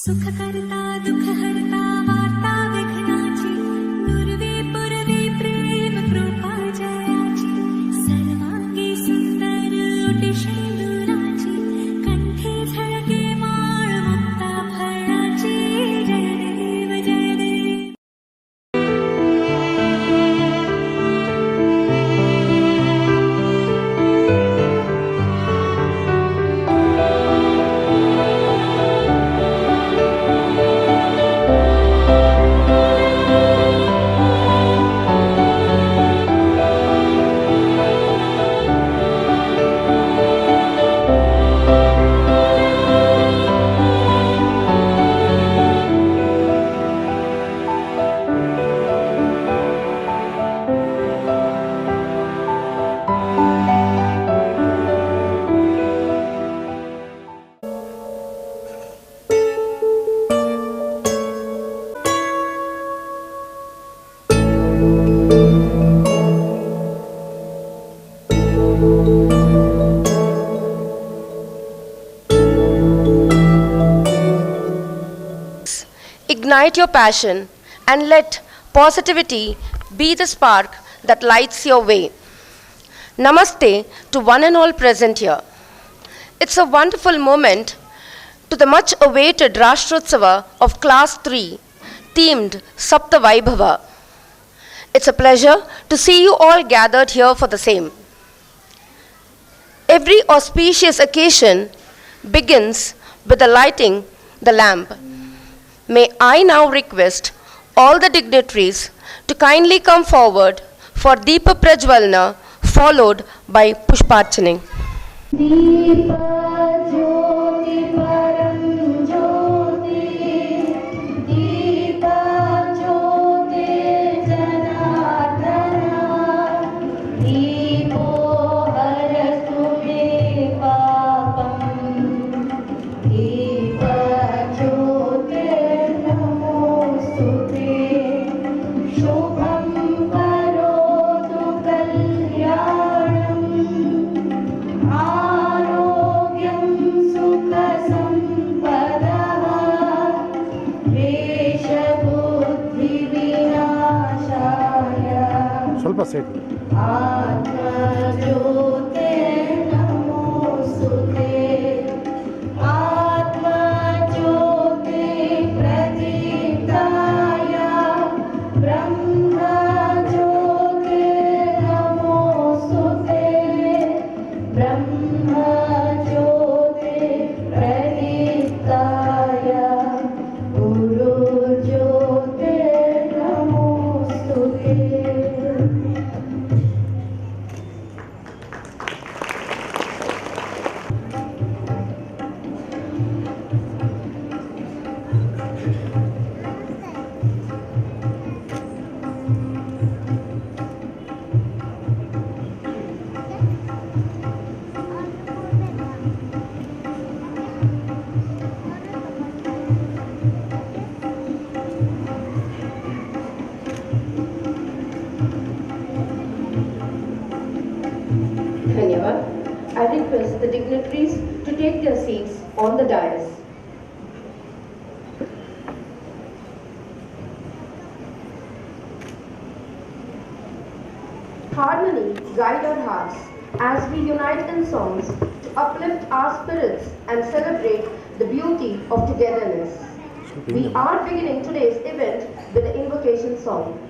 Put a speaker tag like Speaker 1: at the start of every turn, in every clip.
Speaker 1: सुखकर्ता दुःखहर्ता वार्ता विघ्नाची दुर्वे पुरवे प्रेम कृपा जयाची सर्वांगी सुंदर ओटी शेंदुराची कंठी झळके माळ मुक्ता फळाची जय देव जय देव.
Speaker 2: Ignite your passion and let positivity be the spark that lights your way. Namaste to one and all present here. It's a wonderful moment to the much awaited Rashtrotsava of Class 3, themed Sapta Vaibhava. It's a pleasure to see you all gathered here for the same. Every auspicious occasion begins with the lighting the lamp. May I now request all the dignitaries to kindly come forward for Deepa Prajwalana, followed by Pushparchani.
Speaker 3: ಸ್ವಲ್ಪ side
Speaker 2: I request the dignitaries to take their seats on the dais. Harmony guide our hearts as we unite in songs to uplift our spirits and celebrate the beauty of togetherness. We are beginning today's event with the invocation song.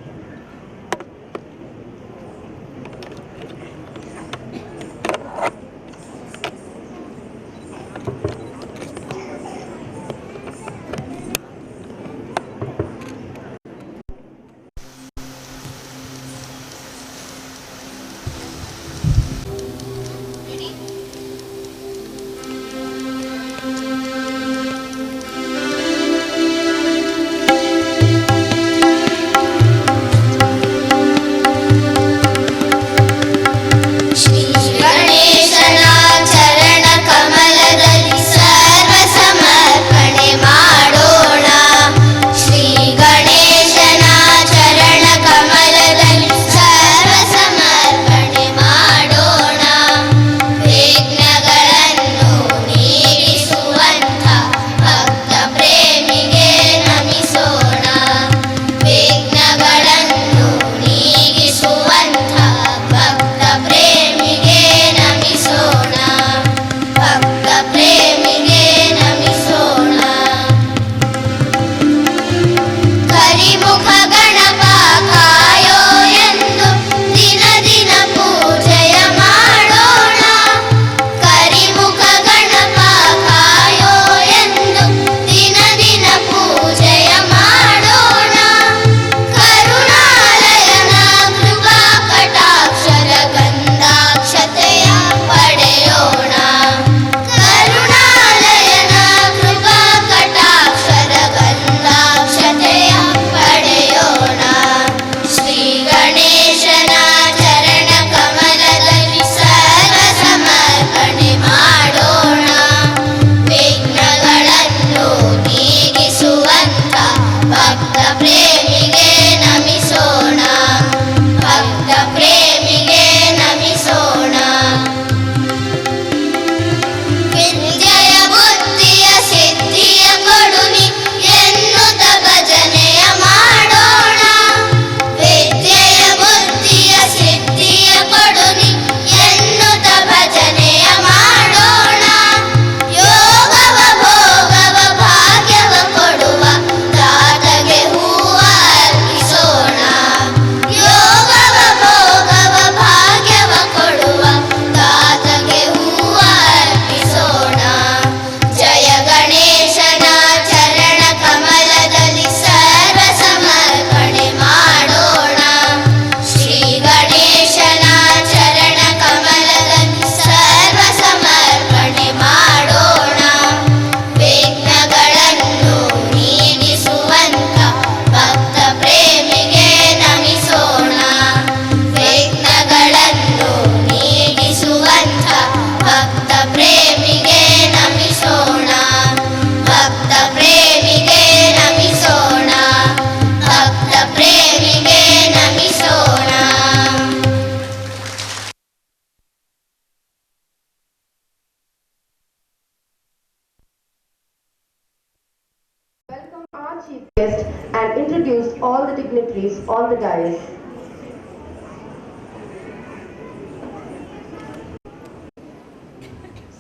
Speaker 2: chief guest and introduce all the dignitaries on the dais.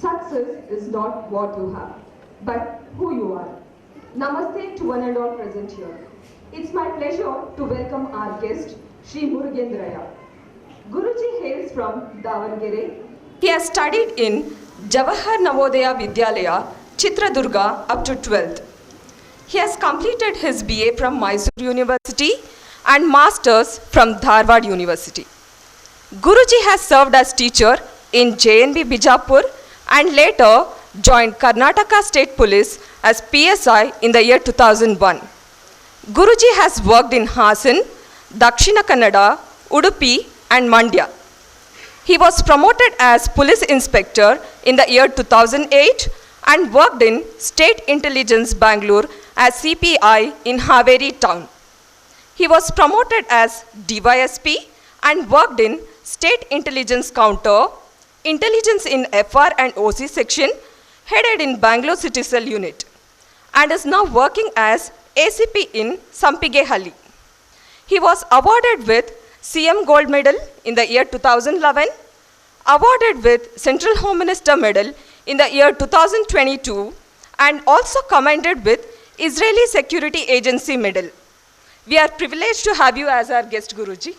Speaker 4: Success is not what you have, but who you are. Namaste to one and all present here. It's my pleasure to welcome our guest, Sri Murugendraya. Guruji hails from Davangere. He has studied in Jawahar Navodaya Vidyalaya, Chitradurga up to 12th. He has completed his BA from Mysore University and Masters from Dharwad University. Guruji has served as teacher in JNB Bijapur and later joined Karnataka State Police as PSI in the year 2001. Guruji has worked in Hassan, Dakshina Kannada, Udupi and Mandya. He was promoted as police inspector in the year 2008 and worked in State Intelligence Bangalore as CPI in Haveri town. He was promoted as DYSP and worked in State Intelligence Counter, Intelligence in FR and OC section, headed in Bangalore City Cell Unit, and is now working as ACP in Sampigehalli. He was awarded with CM Gold Medal in the year 2011, awarded with Central Home Minister Medal in the year 2022, and also commended with Israeli Security Agency Medal. We are privileged to have you as our guest, Guruji.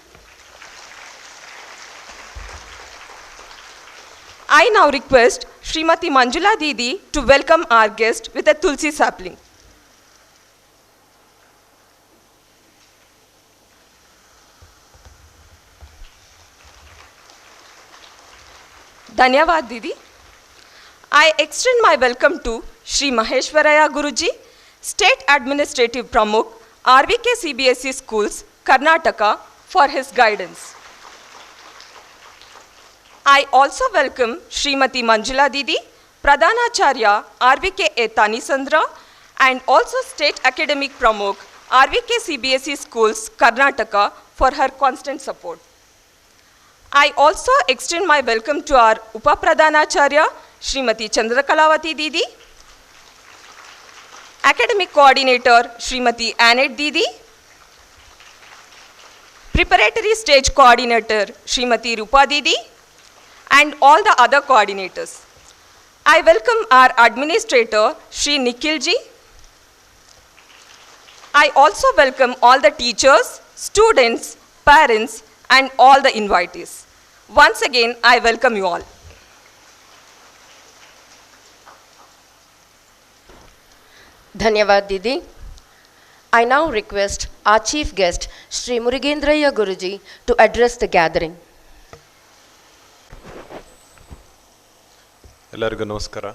Speaker 4: I now request Srimati Manjula Didi to welcome our guest with a Tulsi sapling. Dhanyavad Didi. I extend my welcome to Sri Maheshwaraya Guruji, State Administrative Pramukh, RVK CBSE Schools, Karnataka, for his guidance. I also welcome Srimati Manjula Didi, Pradhanacharya, RVK Etani Sandra, and also State Academic Pramukh, RVK CBSE Schools, Karnataka, for her constant support. I also extend my welcome to our Upa Pradhanacharya, Srimati Chandrakalavati Didi, Academic Coordinator, Srimati Annette Didi, Preparatory Stage Coordinator, Srimati Rupa Didi, and all the other coordinators. I welcome our Administrator, Sri Nikhil Ji. I also welcome all the teachers, students, parents, and all the invitees. Once again, I welcome you all.
Speaker 2: Dhanyavad Didi. I now request our chief guest, Sri Murugendraya Guruji, to address the gathering.
Speaker 5: ಎಲ್ಲರಿಗೂ ನಮಸ್ಕಾರ.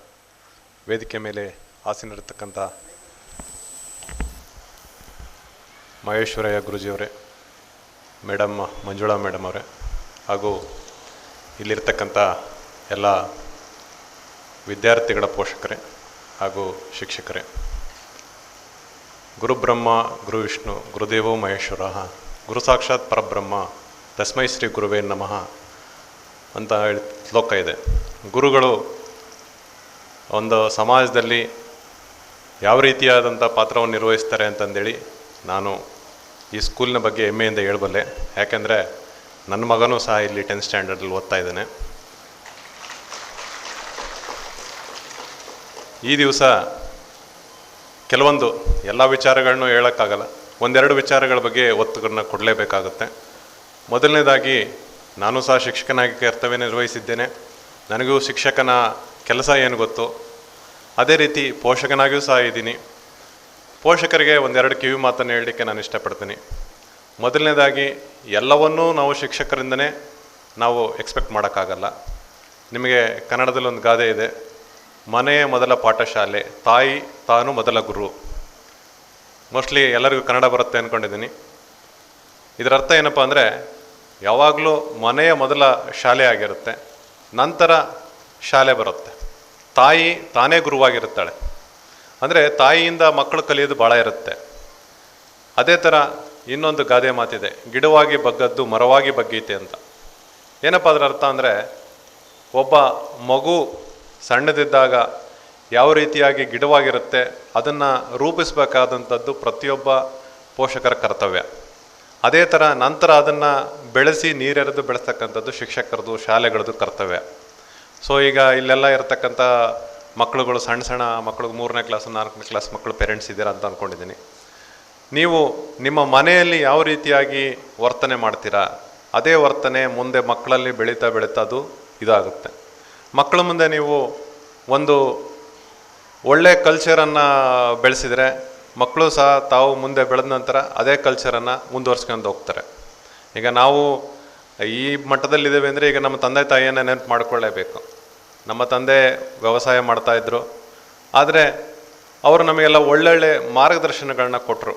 Speaker 5: ವೇದಿಕೆ ಮೇಲೆ ಆಸೀನರಿರ್ತಕ್ಕಂಥ Maheshwaraiah ಗುರುಜಿಯವರೇ, madam Manjula madam ಅವರೇ, ಹಾಗೂ ಇಲ್ಲಿರ್ತಕ್ಕಂಥ ಎಲ್ಲ ವಿದ್ಯಾರ್ಥಿಗಳ ಪೋಷಕರೇ ಹಾಗೂ ಶಿಕ್ಷಕರೇ, ಗುರುಬ್ರಹ್ಮ ಗುರು ವಿಷ್ಣು ಗುರುದೇವೋ ಮಹೇಶ್ವರ ಗುರು ಸಾಕ್ಷಾತ್ ಪರಬ್ರಹ್ಮ ತಸ್ಮೈ ಶ್ರೀ ಗುರುವೇ ನಮಃ ಅಂತ ಶ್ಲೋಕ ಇದೆ. ಗುರುಗಳು ಒಂದು ಸಮಾಜದಲ್ಲಿ ಯಾವ ರೀತಿಯಾದಂಥ ಪಾತ್ರವನ್ನು ನಿರ್ವಹಿಸ್ತಾರೆ ಅಂತಂದೇಳಿ ನಾನು ಈ ಸ್ಕೂಲಿನ ಬಗ್ಗೆ ಹೆಮ್ಮೆಯಿಂದ ಹೇಳಬಲ್ಲೆ. ಯಾಕೆಂದರೆ ನನ್ನ ಮಗನೂ ಸಹ ಇಲ್ಲಿ 10th ಸ್ಟ್ಯಾಂಡರ್ಡಲ್ಲಿ ಓದ್ತಾ ಇದ್ದಾನೆ. ಈ ದಿವಸ ಕೆಲವೊಂದು ಎಲ್ಲ ವಿಚಾರಗಳನ್ನೂ ಹೇಳೋಕ್ಕಾಗಲ್ಲ, ಒಂದೆರಡು ವಿಚಾರಗಳ ಬಗ್ಗೆ ಒತ್ತುಗಳನ್ನ ಕೊಡಲೇಬೇಕಾಗುತ್ತೆ. ಮೊದಲನೇದಾಗಿ ನಾನು ಸಹ ಶಿಕ್ಷಕನಾಗಿ ಕರ್ತವ್ಯ ನಿರ್ವಹಿಸಿದ್ದೇನೆ. ನನಗೂ ಶಿಕ್ಷಕನ ಕೆಲಸ ಏನು ಗೊತ್ತು, ಅದೇ ರೀತಿ ಪೋಷಕನಾಗಿಯೂ ಸಹ ಇದ್ದೀನಿ. ಪೋಷಕರಿಗೆ ಒಂದೆರಡು ಕಿವಿ ಮಾತನ್ನು ಹೇಳಲಿಕ್ಕೆ ನಾನು ಇಷ್ಟಪಡ್ತೀನಿ. ಮೊದಲನೇದಾಗಿ ಎಲ್ಲವನ್ನೂ ನಾವು ಶಿಕ್ಷಕರಿಂದನೇ ನಾವು ಎಕ್ಸ್ಪೆಕ್ಟ್ ಮಾಡೋಕ್ಕಾಗಲ್ಲ. ನಿಮಗೆ ಕನ್ನಡದಲ್ಲಿ ಒಂದು ಗಾದೆ ಇದೆ, ಮನೆಯೇ ಮೊದಲ ಪಾಠಶಾಲೆ, ತಾಯಿ ತಾನು ಮೊದಲ ಗುರು. ಮೋಸ್ಟ್ಲಿ ಎಲ್ಲರಿಗೂ ಕನ್ನಡ ಬರುತ್ತೆ ಅಂದ್ಕೊಂಡಿದ್ದೀನಿ. ಇದರ ಅರ್ಥ ಏನಪ್ಪ ಅಂದರೆ, ಯಾವಾಗಲೂ ಮನೆಯ ಮೊದಲ ಶಾಲೆ ಆಗಿರುತ್ತೆ, ನಂತರ ಶಾಲೆ ಬರುತ್ತೆ. ತಾಯಿ ತಾನೇ ಗುರುವಾಗಿರುತ್ತಾಳೆ. ಅಂದರೆ ತಾಯಿಯಿಂದ ಮಕ್ಕಳು ಕಲಿಯೋದು ಭಾಳ ಇರುತ್ತೆ. ಅದೇ ಥರ ಇನ್ನೊಂದು ಗಾದೆ ಮಾತಿದೆ, ಗಿಡವಾಗಿ ಬಗ್ಗದ್ದು ಮರವಾಗಿ ಬಗ್ಗೀತೆ ಅಂತ. ಏನಪ್ಪ ಅದರ ಅರ್ಥ ಅಂದರೆ, ಒಬ್ಬ ಮಗು ಸಣ್ಣದಿದ್ದಾಗ ಯಾವ ರೀತಿಯಾಗಿ ಗಿಡವಾಗಿರುತ್ತೆ ಅದನ್ನು ರೂಪಿಸಬೇಕಾದಂಥದ್ದು ಪ್ರತಿಯೊಬ್ಬ ಪೋಷಕರ ಕರ್ತವ್ಯ. ಅದೇ ಥರ ನಂತರ ಅದನ್ನು ಬೆಳೆಸಿ ನೀರೆರೆದು ಬೆಳೆಸ್ತಕ್ಕಂಥದ್ದು ಶಿಕ್ಷಕರದು, ಶಾಲೆಗಳದ್ದು ಕರ್ತವ್ಯ. ಸೊ ಈಗ ಇಲ್ಲೆಲ್ಲ ಇರತಕ್ಕಂಥ ಮಕ್ಕಳುಗಳು, ಸಣ್ಣ ಸಣ್ಣ ಮಕ್ಕಳಿಗೆ 3ನೇ ಕ್ಲಾಸ್ 4ನೇ ಕ್ಲಾಸ್ ಮಕ್ಕಳು ಪೇರೆಂಟ್ಸ್ ಇದ್ದೀರಾ ಅಂತ ಅಂದ್ಕೊಂಡಿದ್ದೀನಿ. ನೀವು ನಿಮ್ಮ ಮನೆಯಲ್ಲಿ ಯಾವ ರೀತಿಯಾಗಿ ವರ್ತನೆ ಮಾಡ್ತೀರಾ ಅದೇ ವರ್ತನೆ ಮುಂದೆ ಮಕ್ಕಳಲ್ಲಿ ಬೆಳೀತಾ ಬೆಳೀತಾ ಅದು ಇದಾಗುತ್ತೆ. ಮಕ್ಕಳ ಮುಂದೆ ನೀವು ಒಂದು ಒಳ್ಳೆಯ ಕಲ್ಚರನ್ನು ಬೆಳೆಸಿದರೆ ಮಕ್ಕಳು ಸಹ ತಾವು ಮುಂದೆ ಬೆಳೆದ ನಂತರ ಅದೇ ಕಲ್ಚರನ್ನು ಮುಂದುವರ್ಸ್ಕೊಂಡು ಹೋಗ್ತಾರೆ. ಈಗ ನಾವು ಈ ಮಟ್ಟದಲ್ಲಿದ್ದೇವೆ ಅಂದರೆ ಈಗ ನಮ್ಮ ತಂದೆ ತಾಯಿಯನ್ನು ನೆನಪು ಮಾಡಿಕೊಳ್ಳೇಬೇಕು. ನಮ್ಮ ತಂದೆ ವ್ಯವಸಾಯ ಮಾಡ್ತಾಯಿದ್ರು, ಆದರೆ ಅವರು ನಮಗೆಲ್ಲ ಒಳ್ಳೊಳ್ಳೆ ಮಾರ್ಗದರ್ಶನಗಳನ್ನ ಕೊಟ್ಟರು.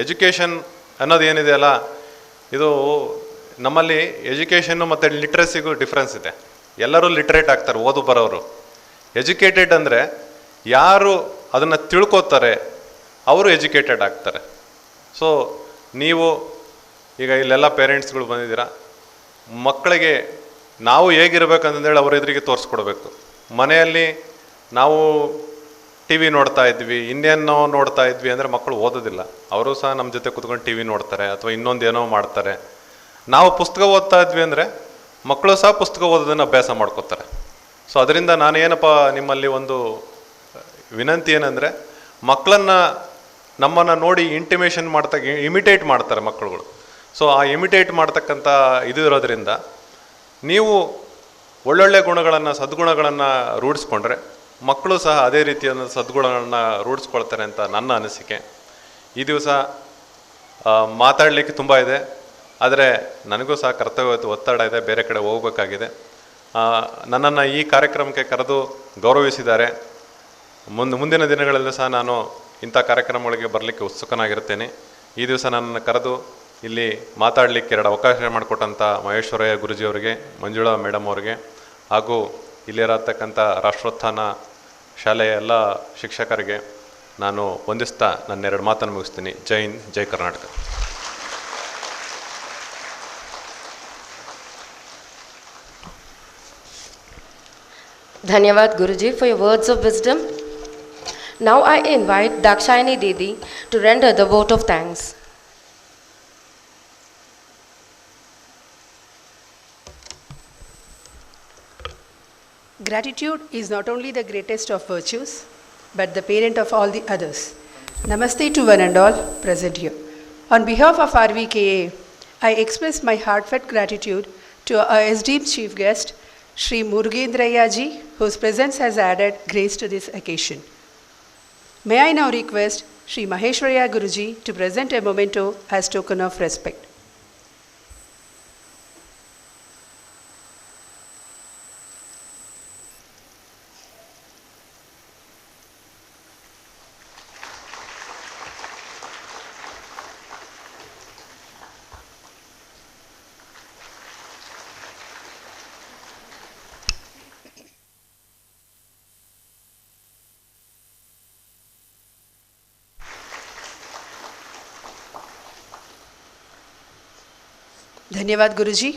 Speaker 5: ಎಜುಕೇಷನ್ ಅನ್ನೋದು ಏನಿದೆಯಲ್ಲ, ಇದು ನಮ್ಮಲ್ಲಿ ಎಜುಕೇಷನ್ನು ಮತ್ತು ಲಿಟ್ರಸಿಗೂ ಡಿಫ್ರೆನ್ಸ್ ಇದೆ. ಎಲ್ಲರೂ ಲಿಟ್ರೇಟ್ ಆಗ್ತಾರೆ, ಓದು ಬರೋರು. ಎಜುಕೇಟೆಡ್ ಅಂದರೆ ಯಾರು ಅದನ್ನು ತಿಳ್ಕೊತಾರೆ ಅವರು ಎಜುಕೇಟೆಡ್ ಆಗ್ತಾರೆ. ಸೊ ನೀವು ಈಗ ಇಲ್ಲೆಲ್ಲ ಪೇರೆಂಟ್ಸ್ಗಳು ಬಂದಿದ್ದೀರಾ, ಮಕ್ಕಳಿಗೆ ನಾವು ಹೇಗಿರ್ಬೇಕಂತಂದೇಳಿ ಅವ್ರ ಎದುರಿಗೆ ತೋರಿಸ್ಕೊಡ್ಬೇಕು. ಮನೆಯಲ್ಲಿ ನಾವು ಟಿ ವಿ ನೋಡ್ತಾ ಇದ್ವಿ, ಇನ್ನೇನೋ ನೋಡ್ತಾ ಇದ್ವಿ ಅಂದರೆ ಮಕ್ಕಳು ಓದೋದಿಲ್ಲ. ಅವರು ಸಹ ನಮ್ಮ ಜೊತೆ ಕೂತ್ಕೊಂಡು ಟಿ ವಿ ನೋಡ್ತಾರೆ ಅಥವಾ ಇನ್ನೊಂದೇನೋ ಮಾಡ್ತಾರೆ. ನಾವು ಪುಸ್ತಕ ಓದ್ತಾ ಇದ್ವಿ ಅಂದರೆ ಮಕ್ಕಳು ಸಹ ಪುಸ್ತಕ ಓದೋದನ್ನು ಅಭ್ಯಾಸ ಮಾಡ್ಕೋತಾರೆ. ಸೊ ಅದರಿಂದ ನಾನೇನಪ್ಪ ನಿಮ್ಮಲ್ಲಿ ಒಂದು ವಿನಂತಿ ಏನಂದರೆ, ಮಕ್ಕಳನ್ನು ನಮ್ಮನ್ನು ನೋಡಿ ಇಮಿಟೇಟ್ ಮಾಡ್ತಾರೆ ಮಕ್ಕಳುಗಳು. ಸೊ ಆ ಇಮಿಟೇಟ್ ಮಾಡ್ತಕ್ಕಂಥ ಇದು ಇರೋದರಿಂದ ನೀವು ಒಳ್ಳೊಳ್ಳೆ ಗುಣಗಳನ್ನು, ಸದ್ಗುಣಗಳನ್ನು ರೂಢಿಸ್ಕೊಂಡ್ರೆ ಮಕ್ಕಳು ಸಹ ಅದೇ ರೀತಿಯಾದ ಸದ್ಗುಣಗಳನ್ನು ರೂಢಿಸ್ಕೊಳ್ತಾರೆ ಅಂತ ನನ್ನ ಅನಿಸಿಕೆ. ಈ ದಿವಸ ಮಾತಾಡಲಿಕ್ಕೆ ತುಂಬ ಇದೆ, ಆದರೆ ನನಗೂ ಸಹ ಕರ್ತವ್ಯ ಒತ್ತಡ ಇದೆ, ಬೇರೆ ಕಡೆ ಹೋಗಬೇಕಾಗಿದೆ. ನನ್ನನ್ನು ಈ ಕಾರ್ಯಕ್ರಮಕ್ಕೆ ಕರೆದು ಗೌರವಿಸಿದ್ದಾರೆ. ಮುಂದಿನ ದಿನಗಳಲ್ಲೂ ಸಹ ನಾನು ಇಂಥ ಕಾರ್ಯಕ್ರಮಗಳಿಗೆ ಬರಲಿಕ್ಕೆ ಉತ್ಸುಕನಾಗಿರ್ತೇನೆ. ಈ ದಿವಸ ನನ್ನನ್ನು ಕರೆದು ಇಲ್ಲಿ ಮಾತಾಡಲಿಕ್ಕೆ 2 ಅವಕಾಶ ಮಾಡಿಕೊಟ್ಟಂಥ ಮಹೇಶ್ವರಯ್ಯ ಗುರುಜಿಯವರಿಗೆ, ಮಂಜುಳಾ ಮೇಡಮ್ ಅವರಿಗೆ, ಹಾಗೂ ಇಲ್ಲಿರತಕ್ಕಂಥ ರಾಷ್ಟ್ರೋತ್ಥಾನ ಶಾಲೆಯ ಎಲ್ಲ ಶಿಕ್ಷಕರಿಗೆ ನಾನು ವಂದಿಸ್ತಾ ನನ್ನ 2 ಮಾತನ್ನು ಮುಗಿಸ್ತೀನಿ. ಜೈ ಹಿಂದ್, ಜೈ Karnataka.
Speaker 2: Dhanyavad Guruji for your words of wisdom. Now I invite Dakshayani Didi to render the vote of thanks.
Speaker 6: Gratitude is not only the greatest of virtues, but the parent of all the others. Namaste to one and all present here. On behalf of RVKA, I express my heartfelt gratitude to our esteemed chief guest, Shri Murugendraya ji, whose presence has added grace to this occasion. May I now request Shri Maheshwaraya Guruji to present a memento as token of respect. Dhanyavad Guruji.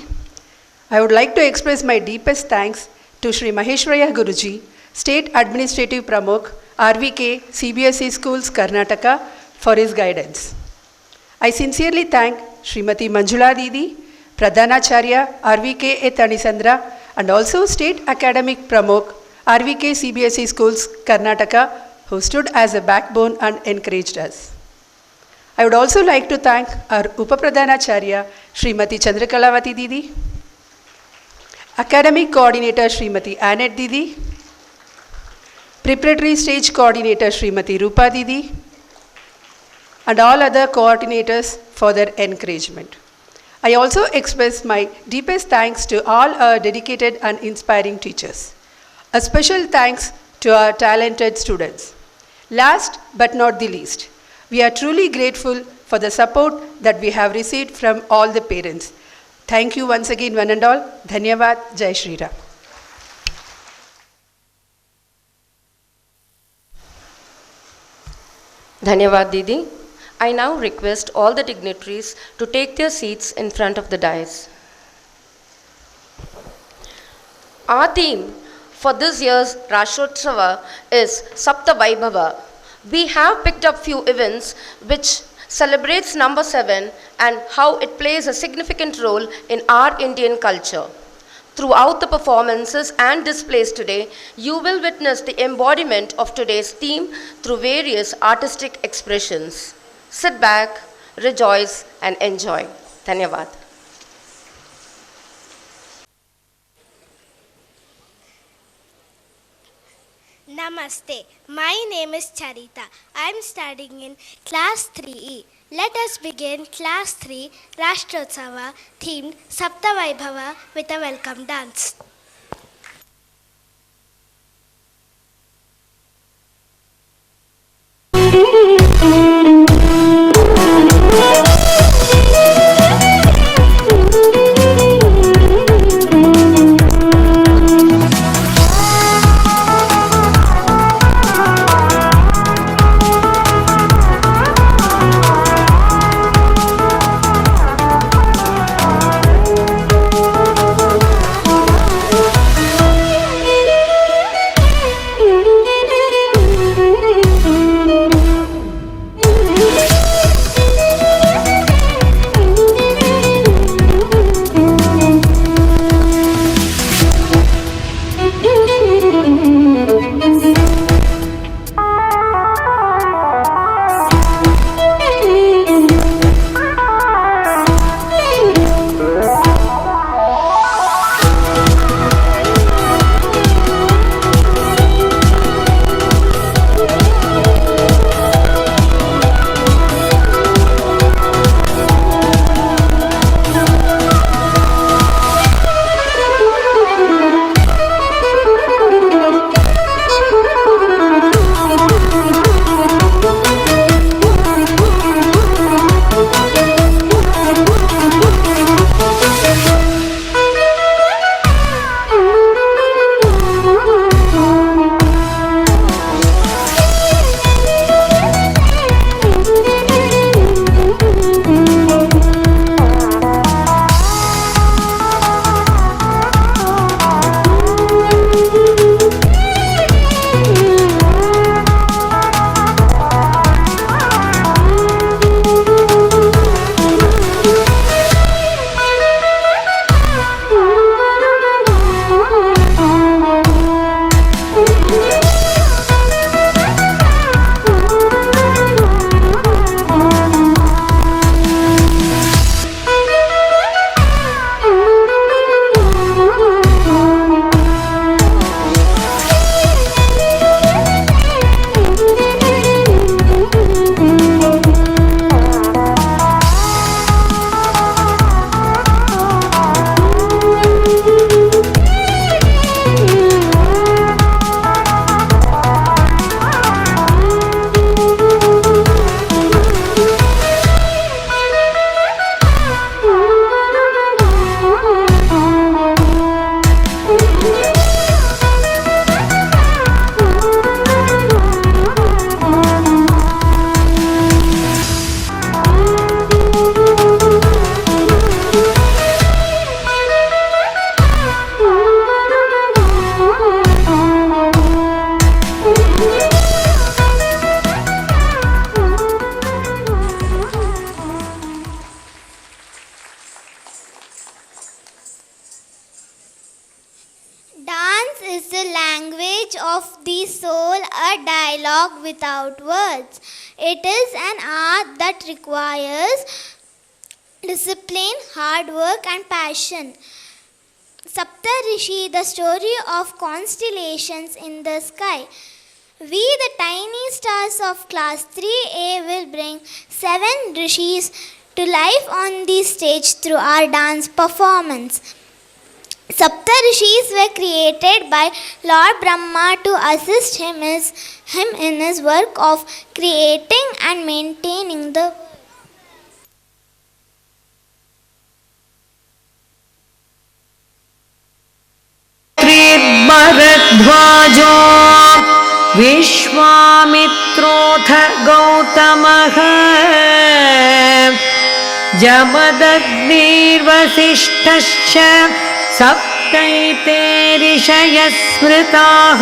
Speaker 6: I would like to express my deepest thanks to Shri Maheshwaraya Guruji, State Administrative Pramukh, RVK CBSE Schools, Karnataka, for his guidance. I sincerely thank Srimati Manjula Didi, Pradhanacharya, RVK Tanisandra, and also State Academic Pramukh, RVK CBSE Schools, Karnataka, who stood as a backbone and encouraged us. I would also like to thank our Upapradhanacharya, Srimati Chandrakalavati Didi, Academic Coordinator Srimati Annette Didi, Preparatory Stage Coordinator Srimati Rupa Didi, and all other coordinators for their encouragement. I also express my deepest thanks to all our dedicated and inspiring teachers. A special thanks to our talented students. Last but not the least, we are truly grateful for the support that we have received from all the parents. Thank you once again, one and all. Dhanyavad. Jai Shri Ram.
Speaker 2: Dhanyavad Didi. I now request all the dignitaries to take their seats in front of the dais. Our theme for this year's Rashtrotsava is Sapta Vaibhava. We have picked up few events which celebrates number 7 and how it plays a significant role in our Indian culture. Throughout the performances and displays today, you will witness the embodiment of today's theme through various artistic expressions. Sit back, rejoice and enjoy. Dhanyavad.
Speaker 7: Namaste. My name is Charita. I am studying in class 3E. Let us begin class 3 Rashtrotsava themed Sapta Vaibhava with a welcome dance. of the soul, a dialogue without words. It is an art that requires discipline, hard work and passion. Saptarishi, the story of constellations in the sky. We, the tiny stars of class 3A, will bring 7 rishis to life on the stage through our dance performance. Saptarishis were created by Lord Brahma to assist him in his work of creating and maintaining the world.
Speaker 8: भरद्वाजो विश्वामित्रोऽथ गौतमः जमदग्निर्वसिष्ठश्च सप्तैते ऋषयः स्मृताः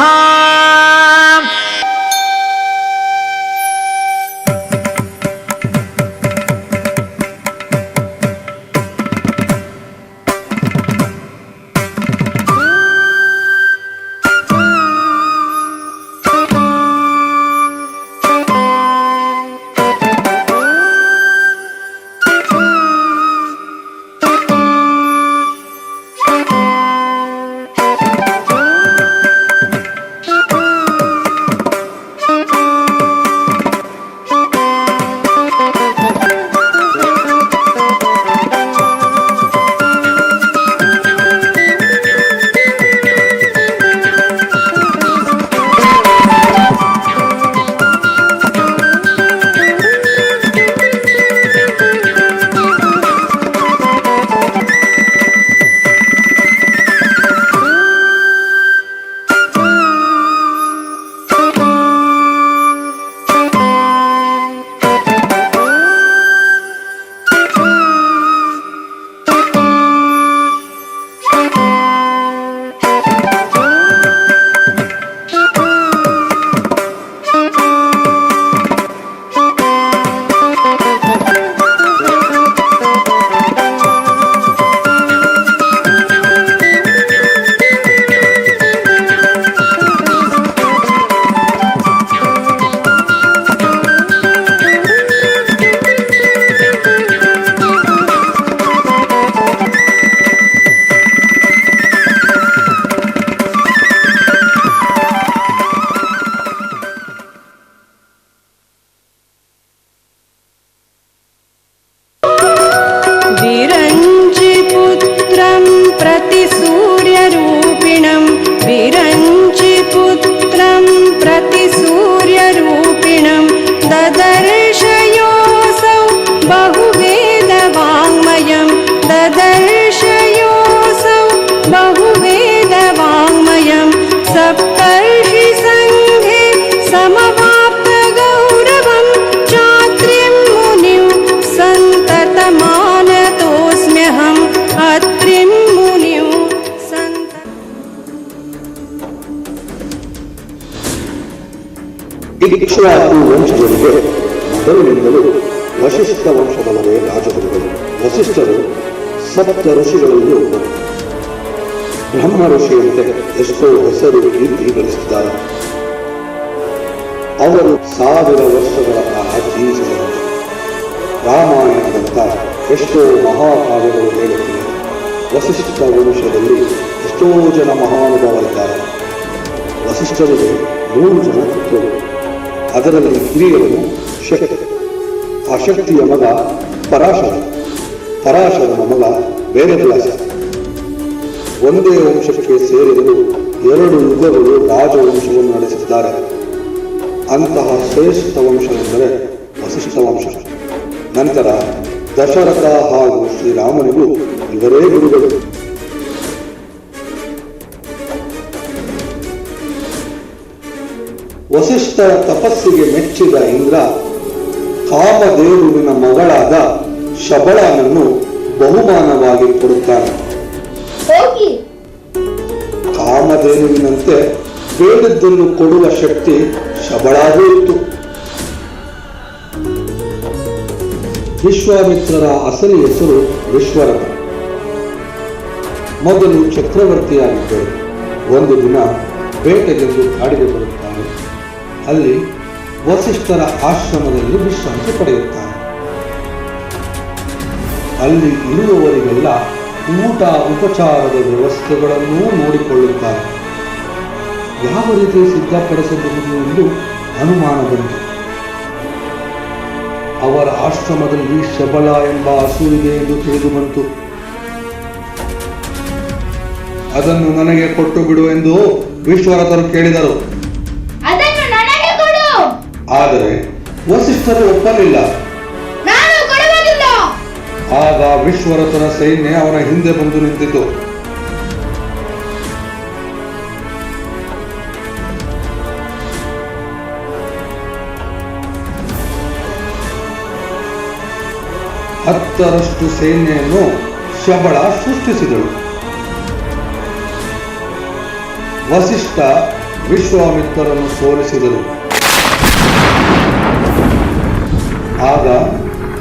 Speaker 9: ಇಕ್ಷ್ವಾಕು ವಂಶಜರಿಗೆ ಮೊದಲಿನಿಂದಲೂ ವಶಿಷ್ಠ ವಂಶದವರೇ ರಾಜಗುರುಗಳು. ವಸಿಷ್ಠರು ಸಪ್ತ ಋಷಿಗಳಲ್ಲಿ ಒಬ್ಬರು. ಬ್ರಹ್ಮ ಋಷಿಯಂತೆ ಎಷ್ಟೋ ಹೆಸರು ಕೀರ್ತಿ ಗಳಿಸಿದ್ದಾರೆ. ಅವರು 1000 ವರ್ಷಗಳ ಕಾಲ ಜೀವಿಸಿದರು. ರಾಮಾಯಣದಂತ ಎಷ್ಟೋ ಮಹಾಕಾವ್ಯಗಳು ಹೇಳುತ್ತಿವೆ. ವಸಿಷ್ಠ ವಂಶದಲ್ಲಿ ಎಷ್ಟೋ ಜನ ಮಹಾನುಭಾವರಿದ್ದಾರೆ. ವಸಿಷ್ಠರಿಗೆ 3 ಜನ ಪುತ್ರರು. ಅದರಲ್ಲಿ ಹಿರಿಯವನು ಶಕ್ತಿ. ಆ ಶಕ್ತಿಯ ಮಗ ಪರಾಶರ. ಪರಾಶರನ ಮಗ ವೇದವ್ಯಾಸ. ಒಂದೇ ವಂಶಕ್ಕೆ ಸೇರಿದರೂ 2 ಯುಗಗಳು ರಾಜವಂಶವನ್ನು ನಡೆಸಿದ್ದಾರೆ. ಅಂತಹ ಶ್ರೇಷ್ಠ ವಂಶ ಎಂದರೆ ವಸಿಷ್ಠ ವಂಶ. ನಂತರ ದಶರಥ ಹಾಗೂ ಶ್ರೀರಾಮನಿಗೂ ಇವರೇ ಗುರುಗಳು. ವಸಿಷ್ಠರ ತಪಸ್ಸಿಗೆ ಮೆಚ್ಚಿದ ಇಂದ್ರ ಕಾಮದೇವುವಿನ ಮಗಳಾದ ಶಬಳನನ್ನು ಬಹುಮಾನವಾಗಿ ಕೊಡುತ್ತಾನೆ. ಕಾಮಧೇನುವಿನಂತೆ ಬೇಡದ್ದನ್ನು ಕೊಡುವ ಶಕ್ತಿ ಶಬಳಾಗೂ ಇತ್ತು. ವಿಶ್ವಾಮಿತ್ರರ ಅಸಲಿ ಹೆಸರು ವಿಶ್ವರಥ. ಮೊದಲು ಚಕ್ರವರ್ತಿಯಾಗಿದ್ದರು. ಒಂದು ದಿನ ಬೇಟೆಗೆಂದು ಕಾಡಿಗೆ ಬರುತ್ತಾನೆ. ಅಲ್ಲಿ ವಸಿಷ್ಠರ ಆಶ್ರಮದಲ್ಲಿ ವಿಶ್ರಾಂತಿ ಪಡೆಯುತ್ತಾನೆ. ಅಲ್ಲಿ ಇರುವವರಿಗೆಲ್ಲ ಊಟ ಉಪಚಾರದ ವ್ಯವಸ್ಥೆಗಳನ್ನೂ ನೋಡಿಕೊಳ್ಳುತ್ತಾರೆ. ಯಾವ ರೀತಿ ಸಿದ್ಧಪಡಿಸಬಹುದು ಎಂದು ಅನುಮಾನ ಬಂತು. ಅವರ ಆಶ್ರಮದಲ್ಲಿ ಶಬಳ ಎಂಬ ಹಸುವಿದೆ ಎಂದು ತಿಳಿದು ಬಂತು. ಅದನ್ನು ನನಗೆ ಕೊಟ್ಟು ಬಿಡು ಎಂದು ವಿಶ್ವರಥರು ಕೇಳಿದರು. ಆದರೆ ವಸಿಷ್ಠರು ಒಪ್ಪಲಿಲ್ಲ. ಆಗ ವಿಶ್ವರಥನ ಸೈನ್ಯ ಅವನ ಹಿಂದೆ ಬಂದು ನಿಂತಿತು. ಹತ್ತರಷ್ಟು ಸೈನ್ಯವನ್ನು ಶಬಳ ಸೃಷ್ಟಿಸಿದಳು. ವಸಿಷ್ಠ ವಿಶ್ವಾಮಿತ್ರರನ್ನು ಸೋಲಿಸಿದರು. ಆಗ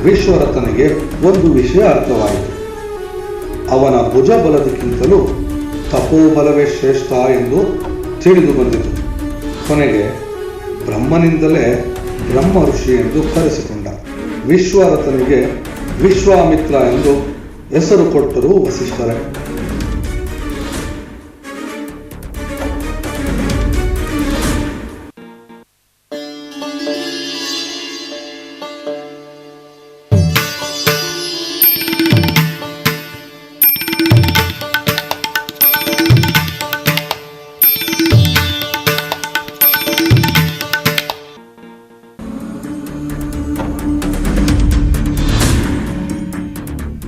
Speaker 9: ವಿಶ್ವರಥನಿಗೆ ಒಂದು ವಿಷಯ ಅರ್ಥವಾಯಿತು. ಅವನ ಭುಜಬಲದಕ್ಕಿಂತಲೂ ತಪೋಬಲವೇ ಶ್ರೇಷ್ಠ ಎಂದು ತಿಳಿದು ಬಂದಿತು. ಕೊನೆಗೆ ಬ್ರಹ್ಮನಿಂದಲೇ ಬ್ರಹ್ಮ ಋಷಿ ಎಂದು ಕರೆಸಿಕೊಂಡ. ವಿಶ್ವರಥನಿಗೆ ವಿಶ್ವಾಮಿತ್ರ ಎಂದು ಹೆಸರು ಕೊಟ್ಟರು ವಸಿಷ್ಠರೇ.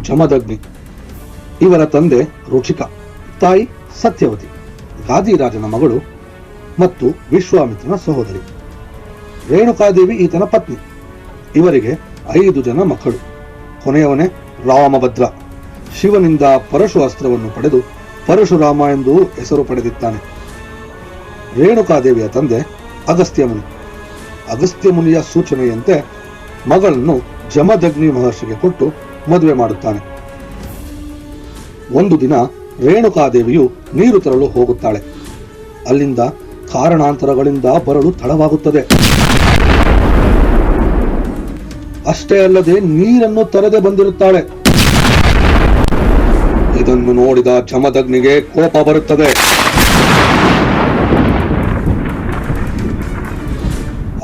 Speaker 9: ಜಮದಗ್ನಿ, ಇವರ ತಂದೆ ರುಚಿಕ, ತಾಯಿ ಸತ್ಯವತಿ, ಗಾದಿರಾಜನ ಮಗಳು ಮತ್ತು ವಿಶ್ವಾಮಿತ್ರನ ಸಹೋದರಿ. ರೇಣುಕಾದೇವಿ ಈತನ ಪತ್ನಿ. ಇವರಿಗೆ 5 ಜನ ಮಕ್ಕಳು. ಕೊನೆಯವನೇ ರಾಮಭದ್ರ. ಶಿವನಿಂದ ಪರಶು ಅಸ್ತ್ರವನ್ನು ಪಡೆದು ಪರಶುರಾಮ ಎಂದು ಹೆಸರು ಪಡೆದಿದ್ದಾನೆ. ರೇಣುಕಾದೇವಿಯ ತಂದೆ ಅಗಸ್ತ್ಯ ಮುನಿ. ಅಗಸ್ತ್ಯ ಮುನಿಯ ಸೂಚನೆಯಂತೆ ಮಗಳನ್ನು ಜಮದಗ್ನಿ ಮಹರ್ಷಿಗೆ ಕೊಟ್ಟು ಮದುವೆ ಮಾಡುತ್ತಾನೆ. ಒಂದು ದಿನ ರೇಣುಕಾದೇವಿಯು ನೀರು ತರಲು ಹೋಗುತ್ತಾಳೆ. ಅಲ್ಲಿಂದ ಕಾರಣಾಂತರಗಳಿಂದ ಬರಲು ತಡವಾಗುತ್ತದೆ. ಅಷ್ಟೇ ಅಲ್ಲದೆ ನೀರನ್ನು ತರದೆ ಬಂದಿರುತ್ತಾಳೆ. ಇದನ್ನು ನೋಡಿದ ಜಮದಗ್ನಿಗೆ ಕೋಪ ಬರುತ್ತದೆ.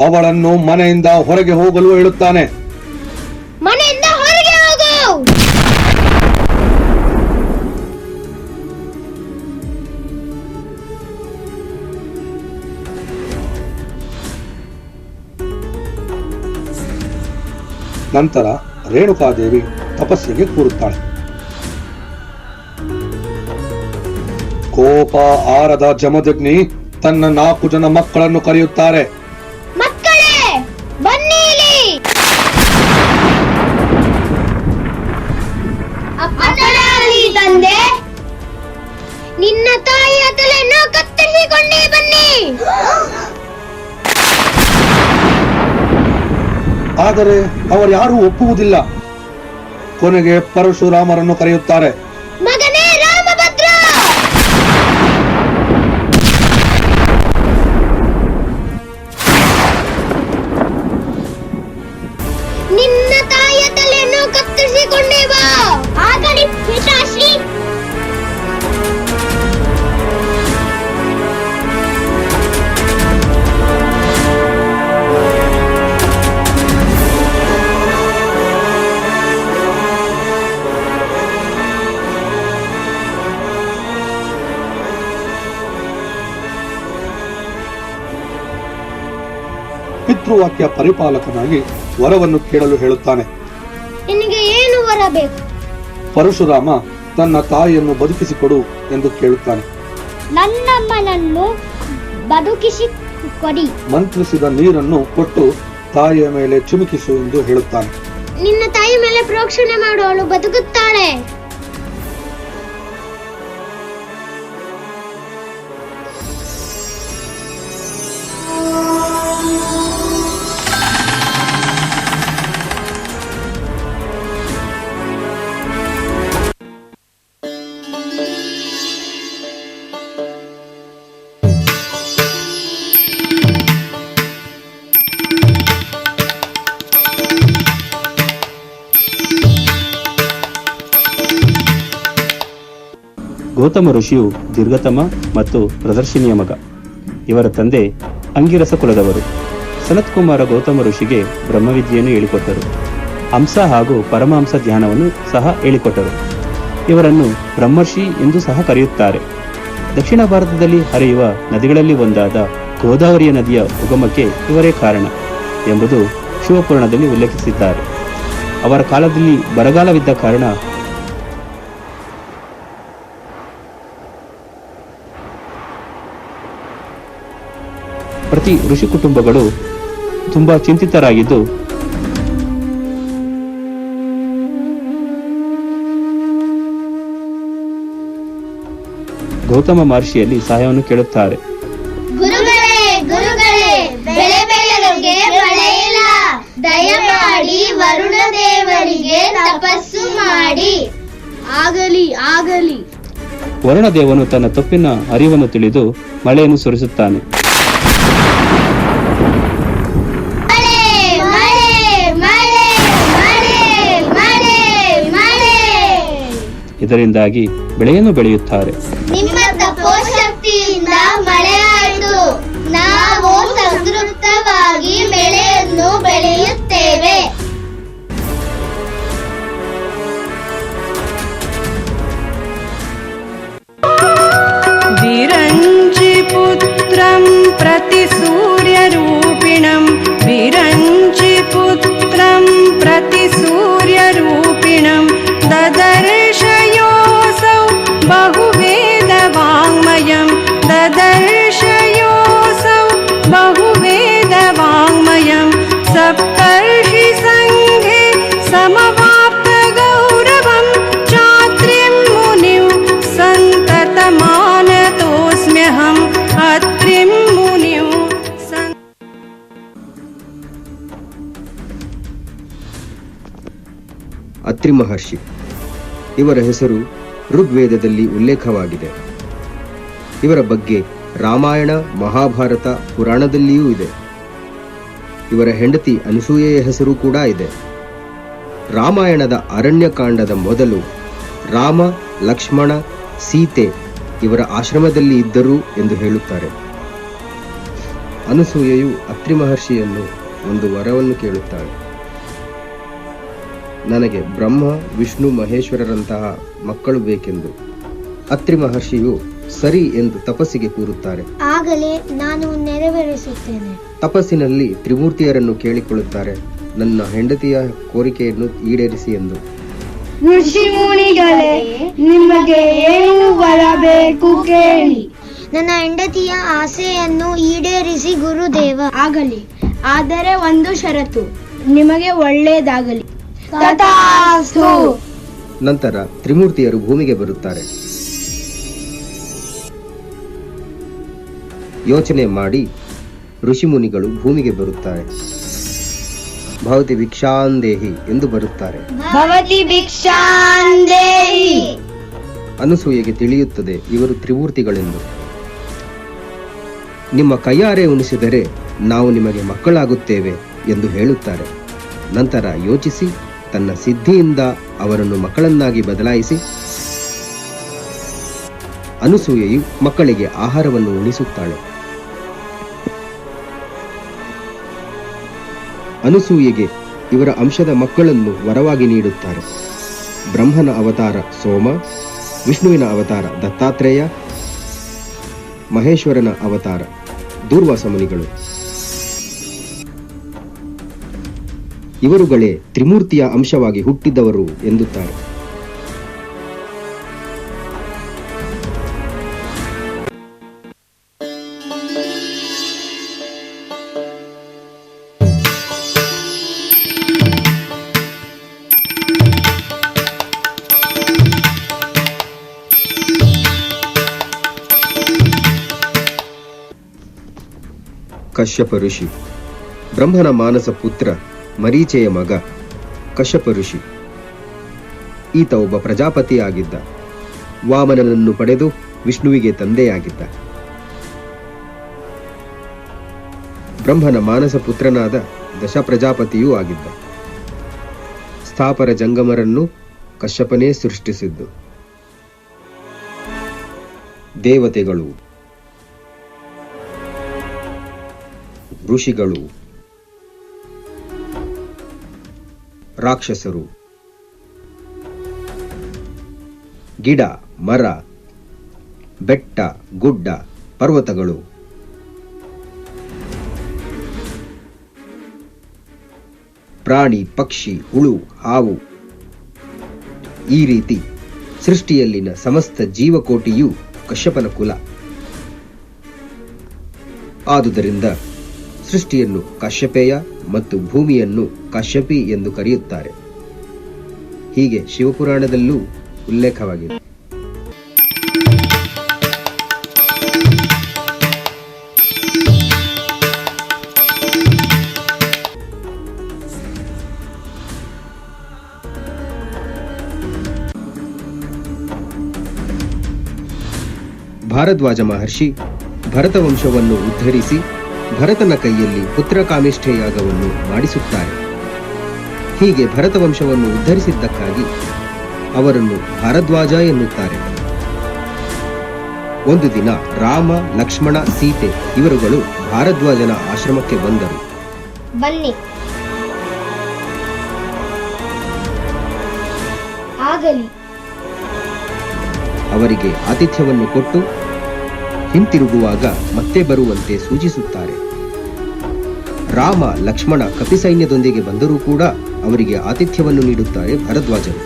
Speaker 9: ಅವಳನ್ನು ಮನೆಯಿಂದ ಹೊರಗೆ ಹೋಗಲು ಹೇಳುತ್ತಾನೆ.
Speaker 7: ಮನೆಯಿಂದ ಹೊರಗೆ ಹೋಗು.
Speaker 9: ನಂತರ ರೇಣುಕಾದೇವಿ ತಪಸ್ಸಿಗೆ ಕೂರುತ್ತಾಳೆ. ಕೋಪ ಆರದ ಜಮದಗ್ನಿ ತನ್ನ 4 ಜನ ಮಕ್ಕಳನ್ನು ಕರೆಯುತ್ತಾರೆ.
Speaker 7: ಮಕ್ಕಳೇ ಬನ್ನಿ ಇಲ್ಲಿ. ಅಪ್ಪಣೆ ತಂದೆ, ನಿನ್ನ ತಾಯಿಯ ತಲೆಯನ್ನು ಕತ್ತರಿಸಿಕೊಂಡೇ ಬನ್ನಿ.
Speaker 9: ಆದರೆ ಅವರು ಯಾರೂ ಒಪ್ಪುವುದಿಲ್ಲ. ಕೊನೆಗೆ ಪರಶುರಾಮರನ್ನು ಕರೆಯುತ್ತಾರೆ.
Speaker 7: ಮಗನೇ ರಾಮಭದ್ರ, ನಿನ್ನ ತಾಯಿಯ ತಲೆಯನ್ನು ಕತ್ತರಿಸಿಕೊಂಡೇ ಬಾ. ಆಗಲಿ ಪಿತಾಶ್ರೀ.
Speaker 9: ಪಿತೃವಾಕ್ಯ ಪರಿಪಾಲಕನಾಗಿ ವರವನ್ನು ಕೇಳಲು ಹೇಳುತ್ತಾನೆ.
Speaker 7: ನಿನಗೆ ಏನು ವರ ಬೇಕು?
Speaker 9: ಪರಶುರಾಮ ತನ್ನ ತಾಯಿಯನ್ನು ಬದುಕಿಸಿಕೊಡು ಎಂದು ಕೇಳುತ್ತಾನೆ.
Speaker 7: ನನ್ನಮ್ಮನನ್ನು ಬದುಕಿಸಿ ಕೊಡಿ.
Speaker 9: ಮಂತ್ರಿಸಿದ ನೀರನ್ನು ಕೊಟ್ಟು ತಾಯಿಯ ಮೇಲೆ ಚಿಮುಕಿಸು ಎಂದು ಹೇಳುತ್ತಾನೆ.
Speaker 7: ನಿನ್ನ ತಾಯಿ ಮೇಲೆ ಪ್ರೋಕ್ಷಣೆ ಮಾಡು, ಅವಳು ಬದುಕುತ್ತಾಳೆ.
Speaker 10: ಗೌತಮ ಋಷಿಯು ದೀರ್ಘತಮ ಮತ್ತು ಪ್ರದರ್ಶಿನಿಯ ಮಗ. ಇವರ ತಂದೆ ಅಂಗಿರಸ ಕುಲದವರು. ಸನತ್ಕುಮಾರ ಗೌತಮ ಋಷಿಗೆ ಬ್ರಹ್ಮವಿದ್ಯೆಯನ್ನು ಹೇಳಿಕೊಟ್ಟರು. ಹಂಸ ಹಾಗೂ ಪರಮಹಂಸ ಧ್ಯಾನವನ್ನು ಸಹ ಹೇಳಿಕೊಟ್ಟರು. ಇವರನ್ನು ಬ್ರಹ್ಮರ್ಷಿ ಎಂದು ಸಹ ಕರೆಯುತ್ತಾರೆ. ದಕ್ಷಿಣ ಭಾರತದಲ್ಲಿ ಹರಿಯುವ ನದಿಗಳಲ್ಲಿ ಒಂದಾದ ಗೋದಾವರಿಯ ನದಿಯ ಉಗಮಕ್ಕೆ ಇವರೇ ಕಾರಣ ಎಂಬುದು ಶಿವಪುರಾಣದಲ್ಲಿ ಉಲ್ಲೇಖಿಸಿದ್ದಾರೆ. ಅವರ ಕಾಲದಲ್ಲಿ ಬರಗಾಲವಿದ್ದ ಕಾರಣ ಪ್ರತಿ ಋಷಿ ಕುಟುಂಬಗಳು ತುಂಬಾ ಚಿಂತಿತರಾಗಿದ್ದು ಗೌತಮ ಮಹರ್ಷಿಯಲ್ಲಿ ಸಹಾಯವನ್ನು ಕೇಳುತ್ತಾರೆ.
Speaker 7: ಗುರುಗಳೇ ಗುರುಗಳೇ, ಬೆಳೆ ಬೆಳೆಗೆ ಮಳೆ ಇಲ್ಲ, ದಯಮಾಡಿ ವರುಣ ದೇವರಿಗೆ ತಪಸ್ಸು ಮಾಡಿ. ಆಗಲಿ ಆಗಲಿ.
Speaker 10: ವರುಣದೇವನು ತನ್ನ ತಪ್ಪಿನ ಅರಿವನ್ನು ತಿಳಿದು ಮಳೆಯನ್ನು ಸುರಿಸುತ್ತಾನೆ. ಇದರಿಂದಾಗಿ ಬೆಳೆಯನ್ನು ಬೆಳೆಯುತ್ತಾರೆ.
Speaker 7: ನಿಮ್ಮ ತಪೋಶಕ್ತಿಯಿಂದ ಮಳೆ ಆಯಿತು, ನಾವು ಸಂತೃಪ್ತವಾಗಿ ಬೆಳೆಯನ್ನು ಬೆಳೆಯುತ್ತೇವೆ.
Speaker 8: विरञ्जिपुत्रं प्रति सूर्यरूपिणं, विरञ्जिपुत्रं प्रति सूर्यरूपिणं ददर्शयोऽसौ बहुवेदवाङ्मयं, ददर्शयोऽसौ बहुवेदवाङ्मयं सप्तर्षिसङ्घे समवाप्तगौरवं चात्रिं मुनिं सन्ततमानतोऽस्म्यहम् अत्रिं मुनिं
Speaker 11: ಅತ್ರಿ ಮಹರ್ಷಿ ಇವರ ಹೆಸರು ಋಗ್ವೇದದಲ್ಲಿ ಉಲ್ಲೇಖವಾಗಿದೆ. ಇವರ ಬಗ್ಗೆ ರಾಮಾಯಣ, ಮಹಾಭಾರತ, ಪುರಾಣದಲ್ಲಿಯೂ ಇದೆ. ಇವರ ಹೆಂಡತಿ ಅನಸೂಯೆಯ ಹೆಸರು ಕೂಡ ಇದೆ. ರಾಮಾಯಣದ ಅರಣ್ಯಕಾಂಡದ ಮೊದಲು ರಾಮ, ಲಕ್ಷ್ಮಣ, ಸೀತೆ ಇವರ ಆಶ್ರಮದಲ್ಲಿ ಇದ್ದರು ಎಂದು ಹೇಳುತ್ತಾರೆ. ಅನಸೂಯೆಯು ಅತ್ರಿ ಮಹರ್ಷಿಯನ್ನು ಒಂದು ವರವನ್ನು ಕೇಳುತ್ತಾಳೆ. ನನಗೆ ಬ್ರಹ್ಮ, ವಿಷ್ಣು, ಮಹೇಶ್ವರರಂತಹ ಮಕ್ಕಳು ಬೇಕೆಂದು. ಅತ್ರಿ ಮಹರ್ಷಿಯು ಸರಿ ಎಂದು ತಪಸ್ಸಿಗೆ ಕೂರುತ್ತಾರೆ.
Speaker 7: ಆಗಲೇ ನಾನು ನೆರವೇರಿಸುತ್ತೇನೆ.
Speaker 11: ತಪಸ್ಸಿನಲ್ಲಿ ತ್ರಿಮೂರ್ತಿಯರನ್ನು ಕೇಳಿಕೊಳ್ಳುತ್ತಾರೆ, ನನ್ನ ಹೆಂಡತಿಯ ಕೋರಿಕೆಯನ್ನು ಈಡೇರಿಸಿ ಎಂದು.
Speaker 7: ಋಷಿ ಮುನಿಗಳೇ, ನಿಮಗೆ ಏನು ಬರಬೇಕು ಕೇಳಿ. ನನ್ನ ಹೆಂಡತಿಯ ಆಸೆಯನ್ನು ಈಡೇರಿಸಿ ಗುರುದೇವ. ಆಗಲಿ, ಆದರೆ ಒಂದು ಷರತ್ತು, ನಿಮಗೆ ಒಳ್ಳೆಯದಾಗಲಿ. ತಥಾಸ್ತು.
Speaker 11: ನಂತರ ತ್ರಿಮೂರ್ತಿಯರು ಭೂಮಿಗೆ ಬರುತ್ತಾರೆ. ಯೋಚನೆ ಮಾಡಿ ಋಷಿಮುನಿಗಳು ಭೂಮಿಗೆ ಬರುತ್ತಾರೆ. ಭವತಿ ಭಿಕ್ಷಾಂದೇಹಿ ಎಂದು ಬರುತ್ತಾರೆ.
Speaker 7: ಭವತಿ ಭಿಕ್ಷಾಂದೇಹಿ.
Speaker 11: ಅನಸೂಯೆಗೆ ತಿಳಿಯುತ್ತದೆ ಇವರು ತ್ರಿಮೂರ್ತಿಗಳೆಂದು. ನಿಮ್ಮ ಕೈಯಾರೆ ಉಣಿಸಿದರೆ ನಾವು ನಿಮಗೆ ಮಕ್ಕಳಾಗುತ್ತೇವೆ ಎಂದು ಹೇಳುತ್ತಾರೆ. ನಂತರ ಯೋಚಿಸಿ ತನ್ನ ಸಿದ್ಧಿಯಿಂದ ಅವರನ್ನು ಮಕ್ಕಳನ್ನಾಗಿ ಬದಲಾಯಿಸಿ ಅನಸೂಯೆಯು ಮಕ್ಕಳಿಗೆ ಆಹಾರವನ್ನು ಉಣಿಸುತ್ತಾಳೆ. ಅನಸೂಯೆಗೆ ಇವರ ಅಂಶದ ಮಕ್ಕಳನ್ನು ವರವಾಗಿ ನೀಡುತ್ತಾರೆ. ಬ್ರಹ್ಮನ ಅವತಾರ ಸೋಮ, ವಿಷ್ಣುವಿನ ಅವತಾರ ದತ್ತಾತ್ರೇಯ, ಮಹೇಶ್ವರನ ಅವತಾರ ದೂರ್ವಾಸ ಮುನಿಗಳು. ಇವರುಗಳೇ ತ್ರಿಮೂರ್ತಿಯ ಅಂಶವಾಗಿ ಹುಟ್ಟಿದವರು ಎಂದುತ್ತಾರೆ. ಕಶ್ಯಪ ಋಷಿ ಬ್ರಹ್ಮನ ಮಾನಸ ಪುತ್ರ, ಮರೀಚೆಯ ಮಗ ಕಶ್ಯಪ ಋಷಿ. ಈತ ಒಬ್ಬ ಪ್ರಜಾಪತಿಯಾಗಿದ್ದ. ವಾಮನನನ್ನು ಪಡೆದು ವಿಷ್ಣುವಿಗೆ ತಂದೆಯಾಗಿದ್ದ. ಬ್ರಹ್ಮನ ಮಾನಸ ಪುತ್ರನಾದ ದಶ ಪ್ರಜಾಪತಿಯೂ ಆಗಿದ್ದ. ಸ್ಥಾಪರ ಜಂಗಮರನ್ನು ಕಶ್ಯಪನೇ ಸೃಷ್ಟಿಸಿದ್ದು. ದೇವತೆಗಳು, ಋಷಿಗಳು, ರಾಕ್ಷಸರು, ಗಿಡ, ಮರ, ಬೆಟ್ಟ, ಗುಡ್ಡ, ಪರ್ವತಗಳು, ಪ್ರಾಣಿ, ಪಕ್ಷಿ, ಹುಳು, ಹಾವು, ಈ ರೀತಿ ಸೃಷ್ಟಿಯಲ್ಲಿನ ಸಮಸ್ತ ಜೀವಕೋಟಿಯು ಕಶ್ಯಪನ ಕುಲ. ಆದುದರಿಂದ ಸೃಷ್ಟಿಯನ್ನು ಕಾಶ್ಯಪೇಯ ಮತ್ತು ಭೂಮಿಯನ್ನು ಕಾಶ್ಯಪಿ ಎಂದು ಕರೆಯುತ್ತಾರೆ. ಹೀಗೆ ಶಿವಪುರಾಣದಲ್ಲೂ ಉಲ್ಲೇಖವಾಗಿದೆ. ಭಾರದ್ವಾಜ ಮಹರ್ಷಿ ಭರತವಂಶವನ್ನು ಉದ್ಧರಿಸಿ ಭರತನ ಕೈಯಲ್ಲಿ ಪುತ್ರಕಾಮೇಷ್ಠಿ ಯಾಗವನ್ನು ಮಾಡಿಸುತ್ತಾರೆ. ಹೀಗೆ ಭರತವಂಶವನ್ನು ಉದ್ಧರಿಸಿದ್ದಕ್ಕಾಗಿ ಅವರನ್ನು ಭಾರದ್ವಾಜ ಎನ್ನುತ್ತಾರೆ. ಒಂದು ದಿನ ರಾಮ, ಲಕ್ಷ್ಮಣ, ಸೀತೆ ಇವರುಗಳು ಭಾರದ್ವಾಜನ ಆಶ್ರಮಕ್ಕೆ ಬಂದರು.
Speaker 7: ಬನ್ನಿ, ಆಗಲಿ.
Speaker 11: ಅವರಿಗೆ ಆತಿಥ್ಯವನ್ನು ಕೊಟ್ಟು ಹಿಂತಿರುಗುವಾಗ ಮತ್ತೆ ಬರುವಂತೆ ಸೂಚಿಸುತ್ತಾರೆ. ರಾಮ, ಲಕ್ಷ್ಮಣ ಕಪಿಸೈನ್ಯದೊಂದಿಗೆ ಬಂದರೂ ಕೂಡ ಅವರಿಗೆ ಆತಿಥ್ಯವನ್ನು ನೀಡುತ್ತಾರೆ ಭರದ್ವಾಜರು.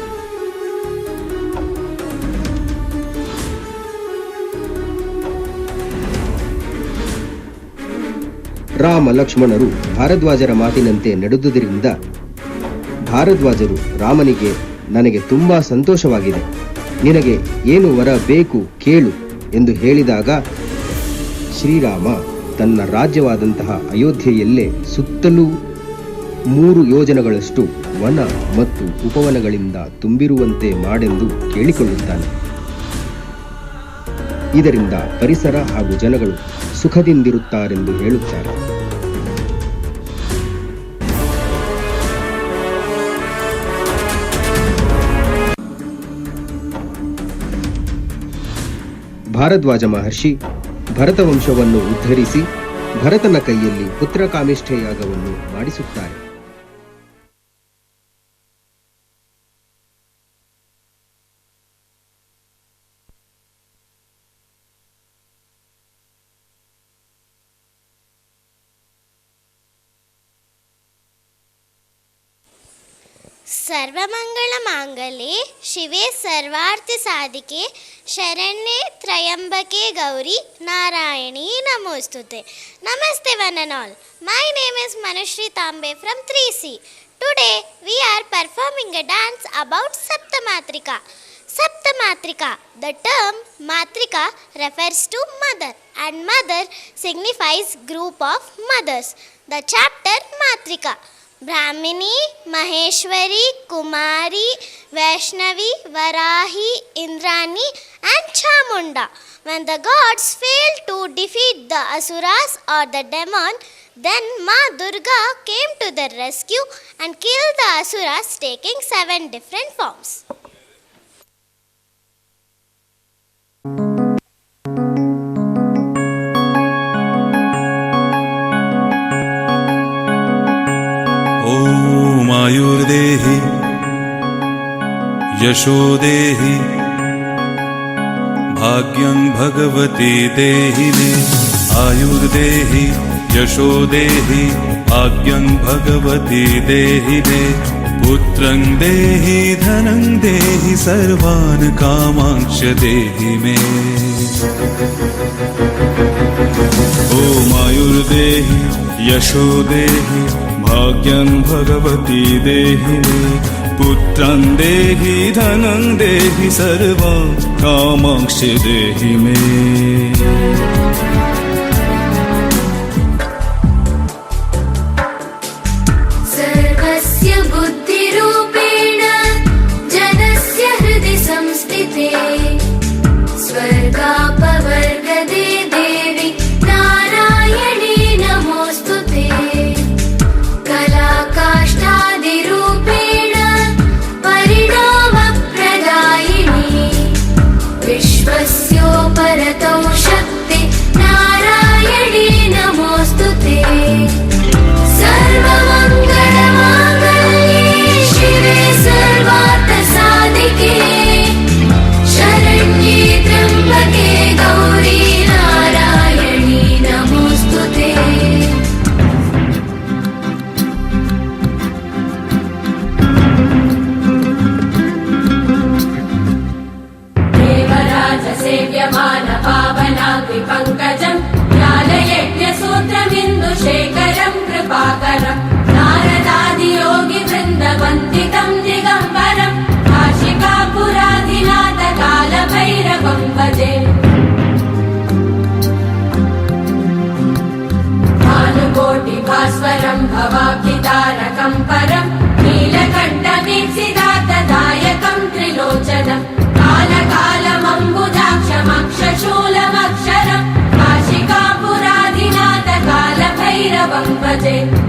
Speaker 11: ರಾಮ, ಲಕ್ಷ್ಮಣರು ಭಾರದ್ವಾಜರ ಮಾತಿನಂತೆ ನಡೆದುದರಿಂದ ಭಾರದ್ವಾಜರು ರಾಮನಿಗೆ, ನನಗೆ ತುಂಬಾ ಸಂತೋಷವಾಗಿದೆ, ನಿನಗೆ ಏನು ವರ ಬೇಕು ಕೇಳು ಎಂದು ಹೇಳಿದಾಗ ಶ್ರೀರಾಮ ತನ್ನ ರಾಜ್ಯವಾದಂತಹ ಅಯೋಧ್ಯೆಯಲ್ಲೇ ಸುತ್ತಲೂ 3 ಯೋಜನಗಳಷ್ಟು ವನ ಮತ್ತು ಉಪವನಗಳಿಂದ ತುಂಬಿರುವಂತೆ ಮಾಡೆಂದು ಕೇಳಿಕೊಳ್ಳುತ್ತಾನೆ. ಇದರಿಂದ ಪರಿಸರ ಹಾಗೂ ಜನಗಳು ಸುಖದಿಂದಿರುತ್ತಾರೆಂದು ಹೇಳುತ್ತಾರೆ. ಭಾರದ್ವಾಜ ಮಹರ್ಷಿ ಭರತವಂಶವನ್ನು ಉದ್ಧರಿಸಿ ಭರತನ ಕೈಯಲ್ಲಿ ಪುತ್ರಕಾಮೇಷ್ಠಿ ಯಾಗವನ್ನು ಮಾಡಿಸುತ್ತಾರೆ.
Speaker 7: Sarvamangala ಮಾಂಗಲ್ಯೆ ಶಿವೆ ಸರ್ವಾರ್ಥ ಸಾಧಿಕೆ ಶರಣ್ಯೆ ತ್ರಯಂಬಕೆ Gauri Narayani ನಮೋಸ್ತುತೆ. Namaste one and all. My name is Manushree Tambe from 3C. Today we are performing a dance about Saptamatrika. Saptamatrika. The term Matrika refers to mother and mother signifies group of mothers. The chapter Matrika. Brahmini, Maheshwari, Kumari, Vaishnavi, Varahi, Indrani and Chamunda. When the gods failed to defeat the Asuras or the demon, then Ma Durga came to their rescue and killed the Asuras, taking 7 different forms.
Speaker 12: आयुर्देहि यशोदेहि भाग्यं Bhagwati देहि मे. आयुर्देहि यशोदेहि भाग्यं भगवती देहि मे. पुत्रं देहि धनं देहि सर्वान् कामांक्ष देहि मे. ॐ आयुर्देहि यशोदेहि भाग्यं भगवती देहि मे. पुत्रं देहि धनं देहि सर्वान् कामांक्ष देहि मे.
Speaker 1: सर्वस्य बुद्धिरूपेण जनस्य हृदि संस्थिते स्वर्गापवर्गदे देवी नारायणी नमोस्तुते. कलाकाष्ठादिरूपेण परिणामप्रदायिनी विश्वस्योपरतौ शक्ति नारायणी नमोस्तुते. सर्वमङ्गलमाङ्गल्ये शिवे सर्वार्थसाधिके शरण्ये त्र्यम्बके गौरी नारायणी नमोस्तुते. देवराजसेव्यमान पावनाग्निपङ्कजं ज्ञानयज्ञसूत्रमिन्दुशेखरं कृपाकरं नारदादियोगिवृन्दवन्दितं दिगम्बरं काशिकापुराधिनाथकालभैरवं भजे. भानुकोटिभास्वरं भवाब्धितारकं परं नीलकण्ठमीप्सितार्थदायकं त्रिलोचनं कालकालमम्बुजाक्षमक्षशूलम भजे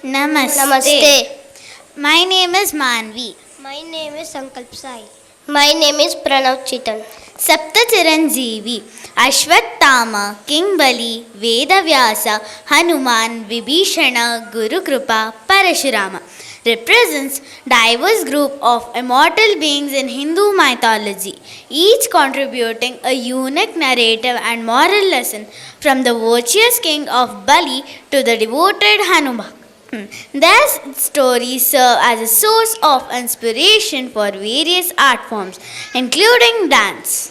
Speaker 7: Namaste. My name is Manvi. My name is Sankalp Sai. My name is Pranav Chitan. Sapta Chiranjeevi, Ashwattama, King Bali, Vedavyasa, Hanuman, Vibhishana, Guru Kripa, Parashurama represents diverse group of immortal beings in Hindu mythology, each contributing a unique narrative and moral lesson, from the virtuous king of Bali to the devoted Hanuman. Their stories serve as a source of inspiration for various art forms, including dance.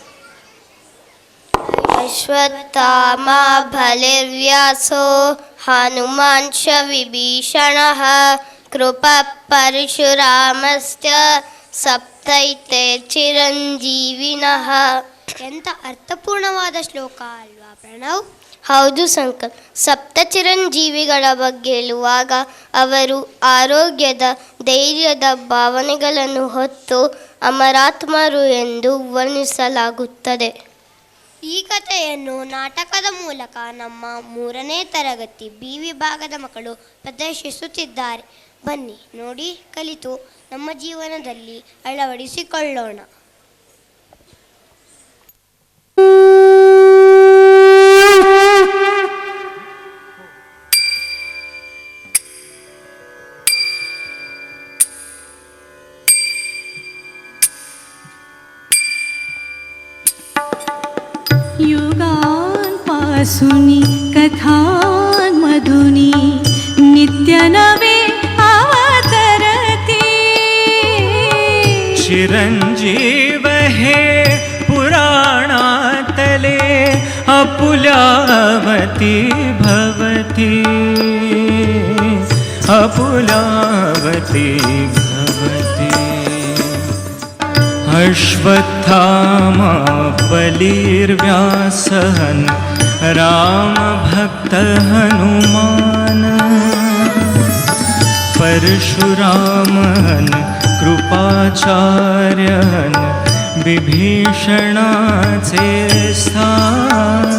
Speaker 7: Ashwattama bhalirvyaso Hanumanscha vibhishanaha Krupa Parashuramascha Saptaite Chiranjeevinaha. ಎಂಥ ಅರ್ಥಪೂರ್ಣವಾದ ಶ್ಲೋಕ ಅಲ್ವಾ ಪ್ರಣವ್? ಹೌದು ಸಂಕಲ್ಪ್. ಸಪ್ತ ಚಿರಂಜೀವಿಗಳ ಬಗ್ಗೆ ಹೇಳುವಾಗ ಅವರು ಆರೋಗ್ಯದ, ಧೈರ್ಯದ ಭಾವನೆಗಳನ್ನು ಹೊತ್ತು ಅಮರಾತ್ಮರು ಎಂದು ವರ್ಣಿಸಲಾಗುತ್ತದೆ. ಈ ಕಥೆಯನ್ನು ನಾಟಕದ ಮೂಲಕ ನಮ್ಮ 3ನೇ ತರಗತಿ ಬಿ ವಿಭಾಗದ ಮಕ್ಕಳು ಪ್ರದರ್ಶಿಸುತ್ತಿದ್ದಾರೆ. ಬನ್ನಿ ನೋಡಿ, ಕಲಿತು ನಮ್ಮ ಜೀವನದಲ್ಲಿ ಅಳವಡಿಸಿಕೊಳ್ಳೋಣ.
Speaker 8: युगान् पासुनि कथान् मधुनि नित्यनवे अवतरति.
Speaker 12: चिरञ्जीव हे पुराणातले अपुलावती भवति. अपुलावती भवति. अश्वत्थामा बलिर्व्यासः रामभक्त हनुमान. परशुरामः कृपाचार्यः विभीषणाचे स्थान.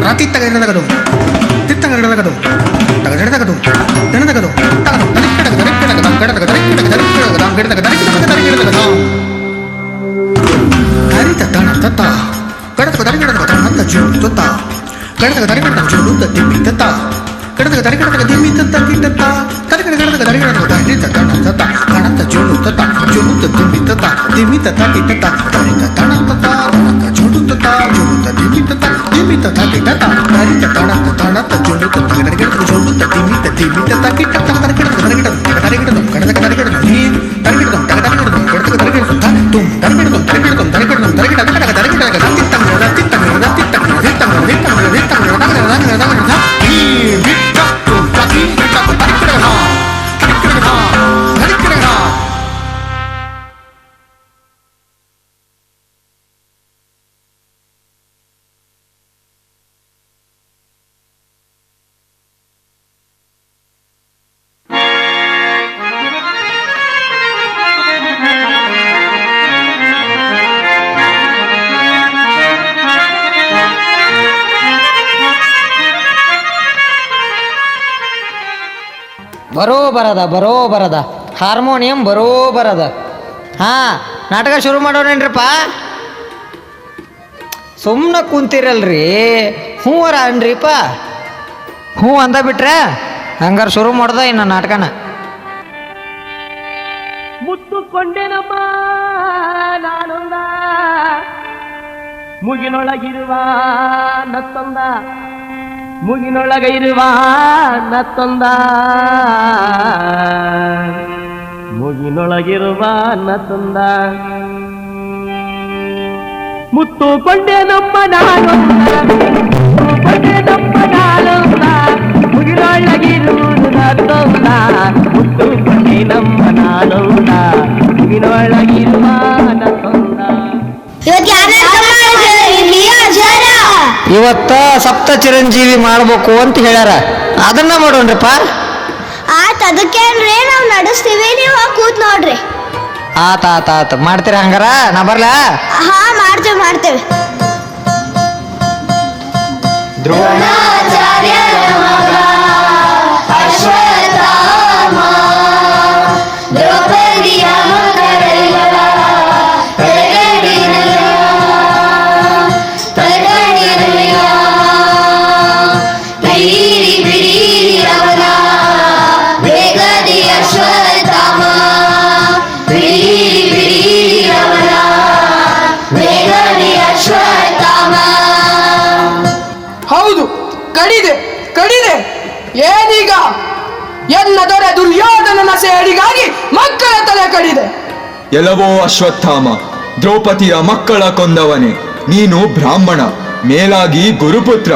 Speaker 3: ರಾತಿತ್ತಗಡಗದು ತಿತ್ತಗಡಗದು ತಗಡಗದು ತಣದಗದು ಹರಿತ ತಣ ತತ್ತ ಕಡತಕ ದರಿಗಡಕ ತತ್ತ ಜೀವ ತತ್ತ ಕಡತಕ ದರಿಗಡಕ ಜೀವ ದಿಮ್ಮಿ ತತ್ತ ಕಡತಕ ದರಿಗಡಕ ದಿಮ್ಮಿ ತತ್ತ ಕಿಟ್ಟತ್ತ ಕಡತಕ ಕಡತಕ ದರಿಗಡಕ ಹರಿತ ತಣ ತತ್ತ ಕಣತ ಜೀವ ತತ್ತ ಜೀವ ದಿಮ್ಮಿ ತತ್ತ ದಿಮ್ಮಿ ತತ್ತ ಕಿಟ್ಟತ್ತ ಹರಿತ ತಣ ತತ್ತ ಕಣತ ಜೀವ ತತ್ತ ಜೀವ ದಿಮ್ಮಿ ತತ್ತ ದಿಮ್ಮಿ ತತ್ತ ಕಿಟ್ಟತ್ತ ಹರಿತ ತಣ ತಣತ ಜೀವ ತತ್ತ ದರಿಗಡಕ ಜೀವ ದಿಮ್ಮಿ ತತ್ತ ದಿಮ್ಮಿ ತತ್ತ ಕಿಟ್ಟತ್ತ ದರಿಗಡಕ ದರಿಗಡಕ ದರಿಗಡಕ ಕಡತಕ ದರಿಗಡಕ ನೀ ದರಿಗಡಕ ದರಿಗಡಕ ಕಡತಕ ದರಿಗಡಕ ತುಂ ದರಿಗಡಕ ದರಿಗಡಕ ದರಿಗಡಕ ದರಿಗಡಕ ದರಿಗಡಕ
Speaker 13: ಬರೋಬರದ ಹಾರ್ಮೋನಿಯಂ ಬರೋಬರದ. ಹಾಂ, ನಾಟಕ ಶುರು ಮಾಡೋಣೇನ್ರಪ್ಪ. ಸುಮ್ಮನೆ ಕುಂತಿರಲ್ರಿ, ಹ್ಞೂ ಅನ್ರಿಪ್ಪ. ಹ್ಞೂ ಅಂದ ಬಿಟ್ರೆ ಹಂಗಾರೆ ಶುರು ಮಾಡ್ದ ಇನ್ನು ನಾಟಕನ.
Speaker 14: ಮುತ್ತುಕೊಂಡೆನಮ್ಮ ನಾನೊಂದ ಮುಗಿನೊಳಗಿರುವ ನತ್ತೊಂದ, ಮುಗಿನೊಳಗ ಇರುವ ನತ್ತೊಂದ, ಮುಗಿನೊಳಗಿರುವ ನತ್ತೊಂದ. ಮುತ್ತುಕೊಂಡೆ ನಮ್ಮ ನಾನೊಂದ, ಮುತ್ತುಕೊಂಡೆ ನಮ್ಮ ನಾನೊಂದ, ಮುಗಿನೊಳಗಿರುವುದು ನತ್ತೊಂದ. ಮುತ್ತುಕೊಂಡೆ ನಮ್ಮ ನಾನೊಂದ, ಮುಗಿನೊಳಗಿರುವ ನತ್ತೊಂದ.
Speaker 13: ಇವತ್ತ ಸಪ್ತ ಚಿರಂಜೀವಿ ಮಾಡ್ಬೇಕು ಅಂತ ಹೇಳ್ಯಾರ, ಅದನ್ನ ಮಾಡೋಣ್ರಪ್ಪ.
Speaker 7: ಆತ ಅದಕ್ಕೇನ್ರಿ, ನಾವು ನಡೆಸ್ತೀವಿ, ನೀವು ಕೂತ್ ನೋಡ್ರಿ.
Speaker 13: ಆತ ಮಾಡ್ತೀರ ಹಂಗಾರ? ನಾ ಬರ್ಲಾ?
Speaker 7: ಹಾ, ಮಾಡ್ತೇವೆ. ದ್ರೋಣಾಚಾರ್ಯರ ಮಗ
Speaker 6: ಕಡಿದೆ ಏನೀಗ? ಎನ್ನ ದೊರೆ ದುರ್ಯೋಧನನ ಸೇಡಿಗಾಗಿ ಮಕ್ಕಳ ತಲೆ ಕಡಿದೆ.
Speaker 15: ಎಲ್ಲವೋ ಅಶ್ವತ್ಥಾಮ, ದ್ರೌಪದಿಯ ಮಕ್ಕಳ ಕೊಂದವನೇ, ನೀನು ಬ್ರಾಹ್ಮಣ, ಮೇಲಾಗಿ ಗುರುಪುತ್ರ.